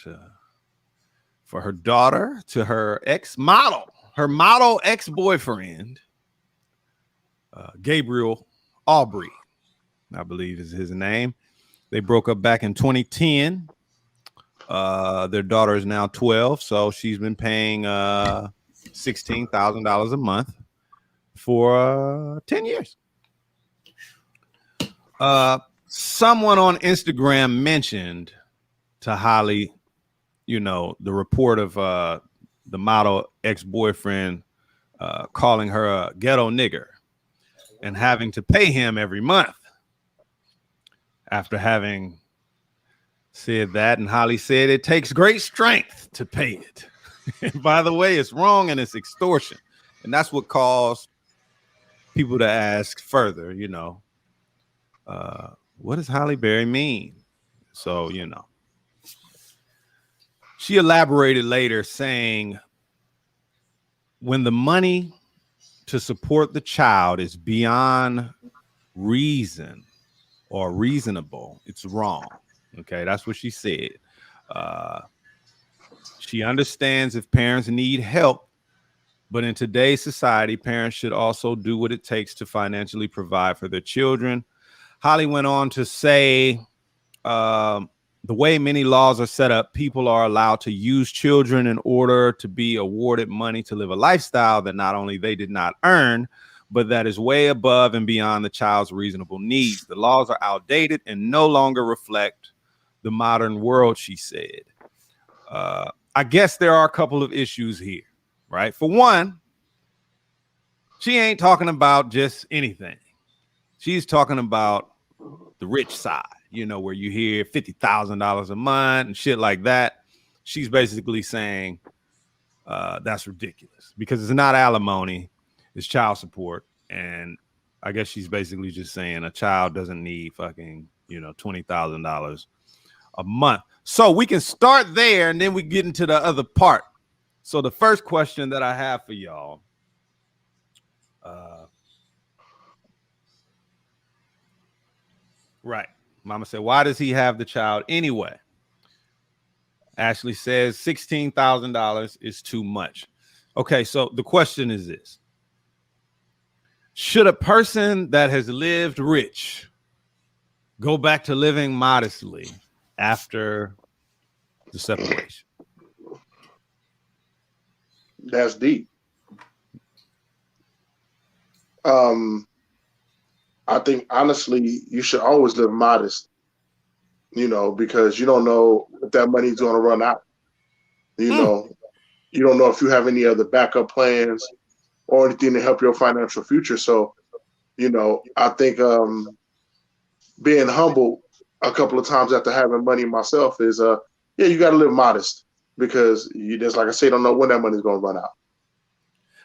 for her daughter to her ex-model, her model ex-boyfriend, Gabriel Aubrey, I believe is his name. They broke up back in 2010. Their daughter is now 12, so she's been paying $16,000 a month for 10 years. Someone on Instagram mentioned to Holly the report of the model ex-boyfriend calling her a ghetto nigger and having to pay him every month after having said that. And Holly said it takes great strength to pay it. And by the way, it's wrong and it's extortion. And that's what caused people to ask further, what does Holly Berry mean? So, she elaborated later saying, when the money to support the child is beyond reason or reasonable, it's wrong. Okay, that's what she said. She understands if parents need help, but in today's society, parents should also do what it takes to financially provide for their children. Holly went on to say, the way many laws are set up, people are allowed to use children in order to be awarded money to live a lifestyle that not only they did not earn, but that is way above and beyond the child's reasonable needs. The laws are outdated and no longer reflect the modern world, she said. I guess there are a couple of issues here, right? For one, she ain't talking about just anything. She's talking about the rich side, where you hear $50,000 a month and shit like that. She's basically saying that's ridiculous because it's not alimony, it's child support. And I guess she's basically just saying a child doesn't need fucking, $20,000 a month. So we can start there and then we get into the other part. So the first question that I have for y'all, right. Mama said, why does he have the child anyway? Ashley says $16,000 is too much. Okay, so the question is this. Should a person that has lived rich go back to living modestly after the separation? That's deep. I think honestly, you should always live modest, because you don't know if that money's going to run out. You don't know if you have any other backup plans or anything to help your financial future. So, I think being humble a couple of times after having money myself is, you got to live modest because you just, like I say, don't know when that money's going to run out.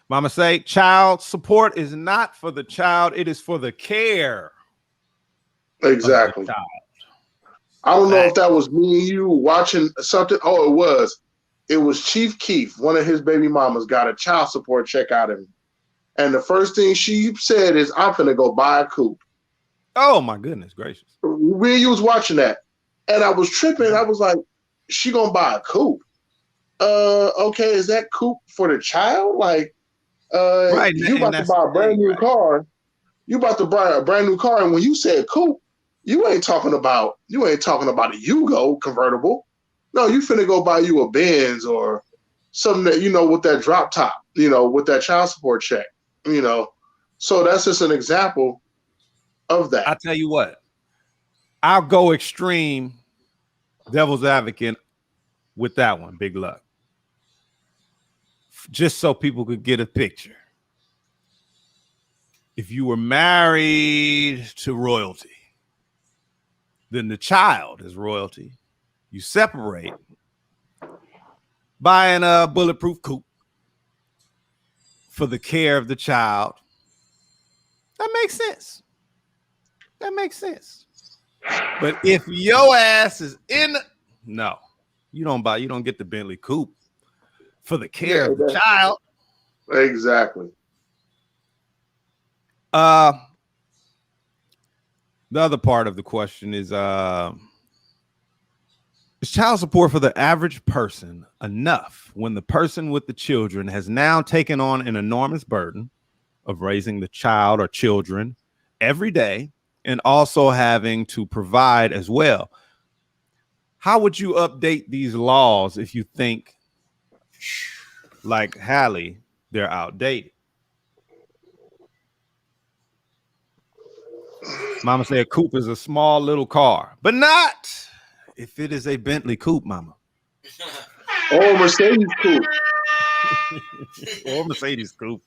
Mama say child support is not for the child. It is for the care. Exactly. Of the child. I don't know if that was me and you watching something. Oh, it was. It was Chief Keef. One of his baby mamas got a child support check out of him. And the first thing she said is, I'm finna go buy a coupe. Oh, my goodness gracious. We was watching that. And I was tripping. I was like, she gonna buy a coupe. Okay, is that coupe for the child? Like, right, you about to buy a brand new car. You about to buy a brand new car, and when you said coupe, you ain't talking about a Yugo convertible. No, you finna go buy you a Benz or something that with that drop top, with that child support check, So that's just an example of that. I tell you what, I'll go extreme devil's advocate with that one. Big luck. Just so people could get a picture. If you were married to royalty, then the child is royalty. You separate, buying a bulletproof coupe for the care of the child. That makes sense. That makes sense. But if your ass is no, you don't get the Bentley coupe for the care of the child. Exactly. The other part of the question is child support for the average person enough when the person with the children has now taken on an enormous burden of raising the child or children every day and also having to provide as well? How would you update these laws if you think, like Hallie, they're outdated? Mama said a coupe is a small little car, but not if it is a Bentley coupe, mama. Or Mercedes coupe. Or Mercedes coupe.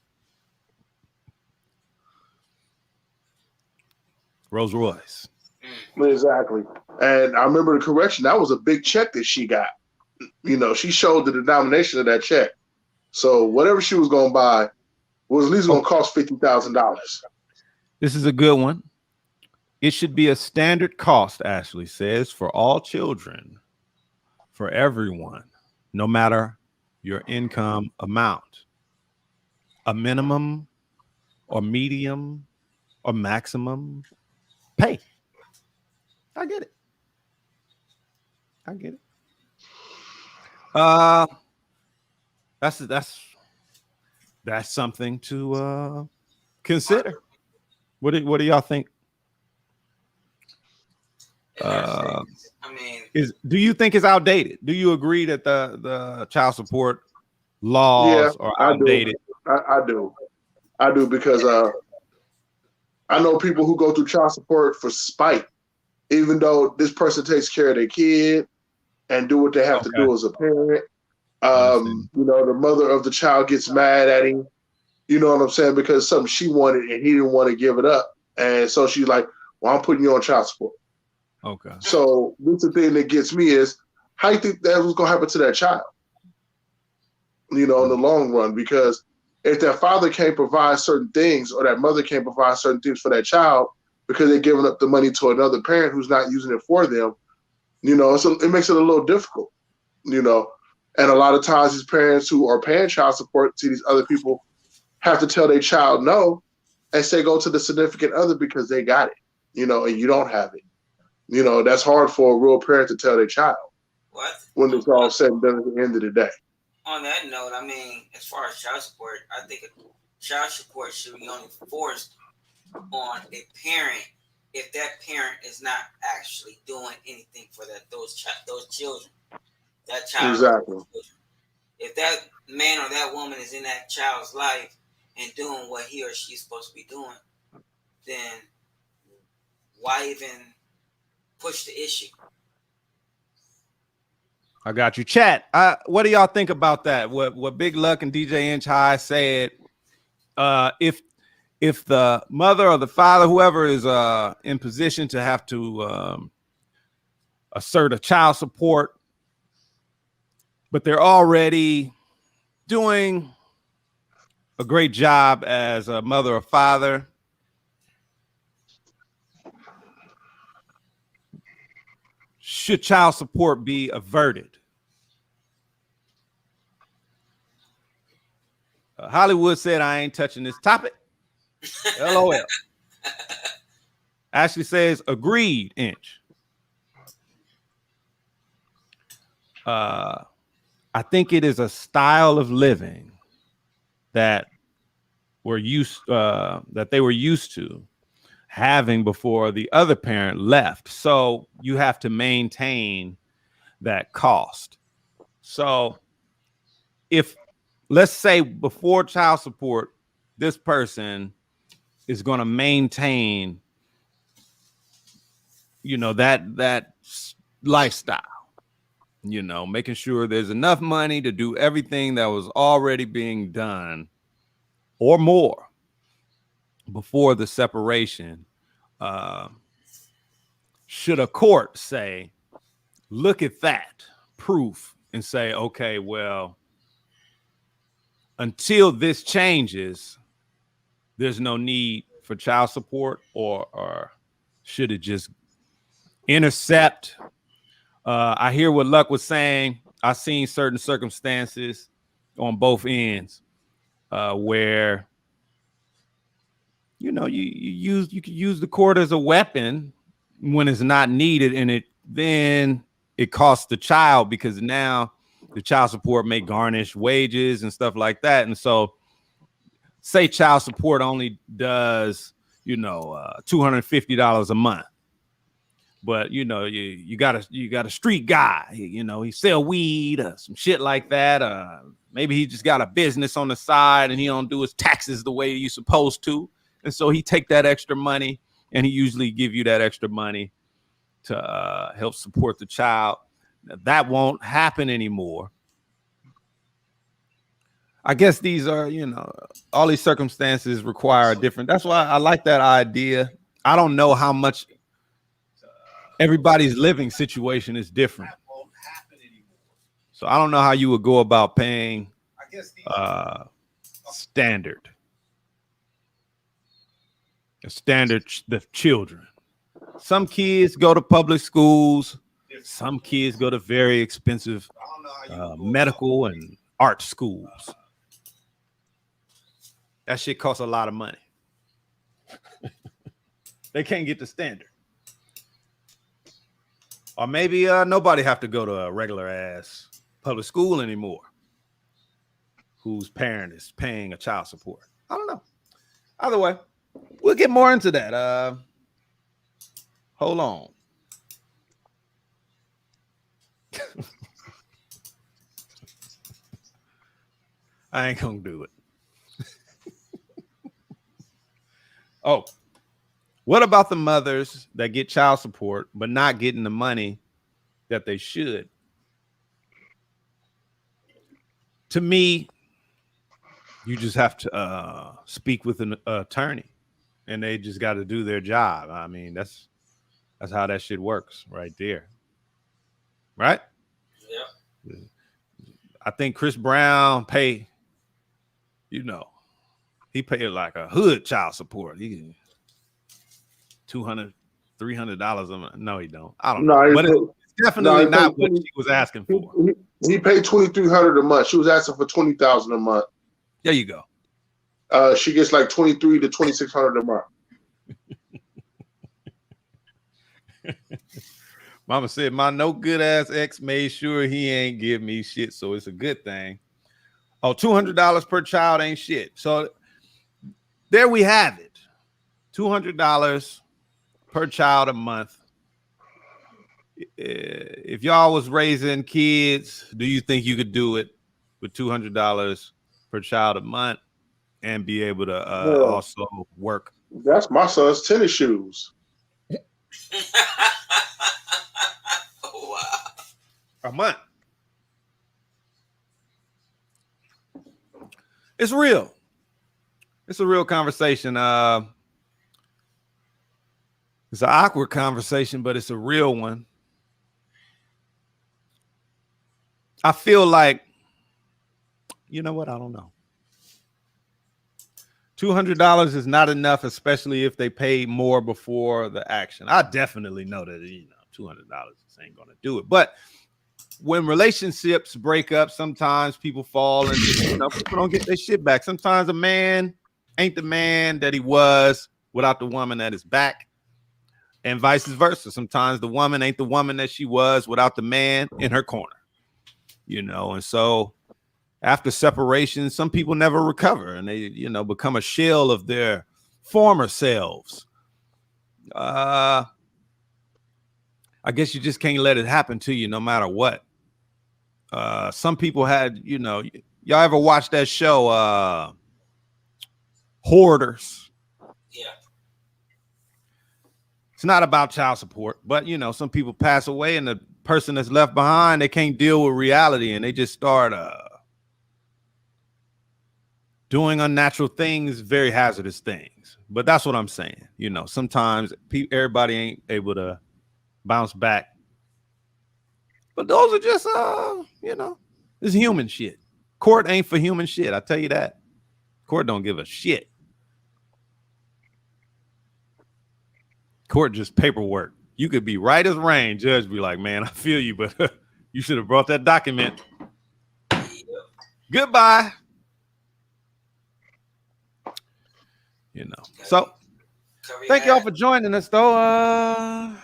Rolls Royce. Exactly. And I remember the correction. That was a big check that she got. You know, she showed the denomination of that check. So whatever she was going to buy was at least going to cost $50,000. This is a good one. It should be a standard cost, Ashley says, for all children, for everyone, no matter your income amount. A minimum or medium or maximum pay. I get it. That's something to consider. What do y'all think? I mean, Do you think it's outdated? Do you agree that the child support laws are outdated? I do because I know people who go through child support for spite, even though this person takes care of their kid and do what they have to do as a parent. You know, the mother of the child gets mad at him. You know what I'm saying? Because something she wanted and he didn't want to give it up. And so she's like, well, I'm putting you on child support. Okay. So this the thing that gets me is, how you think that was going to happen to that child? You know, in the long run, because if that father can't provide certain things or that mother can't provide certain things for that child because they're giving up the money to another parent who's not using it for them, you know, so it makes it a little difficult, you know. And a lot of times these parents who are paying child support to these other people have to tell their child no and say go to the significant other because they got it, you know, and you don't have it. You know, that's hard for a real parent to tell their child when it's all said and done at the end of the day. On that note, I mean, as far as child support, I think child support should be only forced on a parent if that parent is not actually doing anything for those children. That child. Exactly. If that man or that woman is in that child's life and doing what he or she is supposed to be doing, then why even push the issue? I got you. Chat. What do y'all think about that? What Big Luck and DJ Inch High said, if the mother or the father, whoever is in position to have to assert a child support, but they're already doing a great job as a mother or father, should child support be averted? Hollywood said, I ain't touching this topic. LOL. Ashley says, agreed, Inch. I think it is a style of living that they were used to having before the other parent left. So you have to maintain that cost. So if, let's say before child support, this person is going to maintain, you know, that lifestyle, you know, making sure there's enough money to do everything that was already being done or more before the separation. Should a court say, look at that proof and say, okay, well, until this changes, there's no need for child support, or should it just intercept? I hear what Luck was saying. I've seen certain circumstances on both ends where, you know, you can use the court as a weapon when it's not needed, and then it costs the child, because now the child support may garnish wages and stuff like that. And so say child support only does, you know, $250 a month. But, you know, you got a street guy, you know, he sell weed or some shit like that. Maybe he just got a business on the side and he don't do his taxes the way you're supposed to. And so he take that extra money, and he usually give you that extra money to help support the child. that won't happen anymore. I guess these are, all these circumstances require a different. That's why I like that idea. I don't know how much everybody's living situation is different. So I don't know how you would go about paying standard the children. Some kids go to public schools. Some kids go to very expensive medical and art schools. That shit costs a lot of money. They can't get the standard. Or maybe nobody have to go to a regular ass public school anymore whose parent is paying a child support. I don't know. Either way, we'll get more into that. Hold on. I ain't gonna do it. Oh, what about the mothers that get child support but not getting the money that they should? To me, you just have to speak with an attorney, and they just got to do their job. I mean, that's how that shit works right there. Right? Yeah. I think Chris Brown he paid like a hood child support. He $200, $300 a month. No, he don't. I don't know. But it's definitely not what she was asking for. He paid $2,300 a month. She was asking for $20,000 a month. There you go. She gets like $2,300 to $2,600 a month. Mama said my no good ass ex made sure he ain't give me shit, so it's a good thing. Oh, $200 per child ain't shit. So there we have it. $200 per child a month. If y'all was raising kids, do you think you could do it with $200 per child a month and be able to also work? That's my son's tennis shoes. Wow. A month. It's real. It's a real conversation. It's an awkward conversation, but it's a real one. I feel like, you know what? I don't know. $200 is not enough, especially if they pay more before the action. I definitely know that, $200 ain't going to do it. But when relationships break up, sometimes people fall into, people don't get their shit back. Sometimes a man ain't the man that he was without the woman at his back, and vice versa. Sometimes the woman ain't the woman that she was without the man in her corner, and so after separation, some people never recover and they, become a shell of their former selves. I guess you just can't let it happen to you no matter what. Some people had, y'all ever watch that show, Hoarders? Yeah. It's not about child support, but, some people pass away and the person that's left behind, they can't deal with reality and they just start doing unnatural things, very hazardous things. But that's what I'm saying. Sometimes everybody ain't able to bounce back. But those are just, it's human shit. Court ain't for human shit. I tell you that. Court don't give a shit. Court just paperwork. You could be right as rain. Judge be like, man, I feel you, but you should have brought that document. Goodbye. So thank y'all for joining us, though.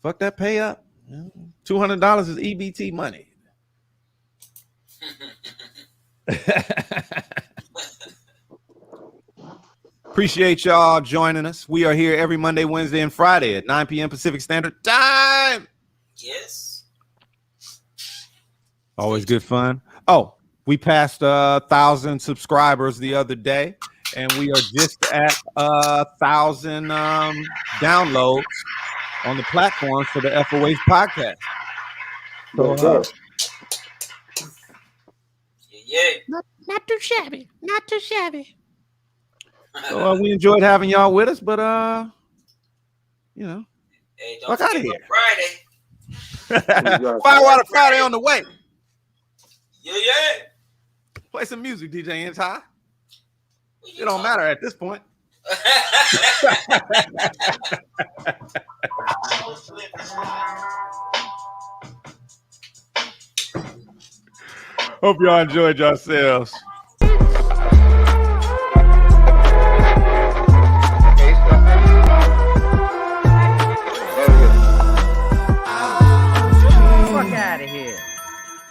Fuck that pay up. $200 is EBT money. Appreciate y'all joining us. We are here every Monday, Wednesday, and Friday at 9 p.m. Pacific Standard Time. Yes. Always good fun. Oh, we passed 1,000 subscribers the other day, and we are just at 1,000 downloads. on the platforms for the FOH Podcast. So, Not too shabby. Not too shabby. so we enjoyed having y'all with us, but you know, Hey, fuck out of here. Friday. Firewater Friday on the way. Yeah. Play some music, DJ Anti. It don't matter at this point. Hope y'all enjoyed yourselves.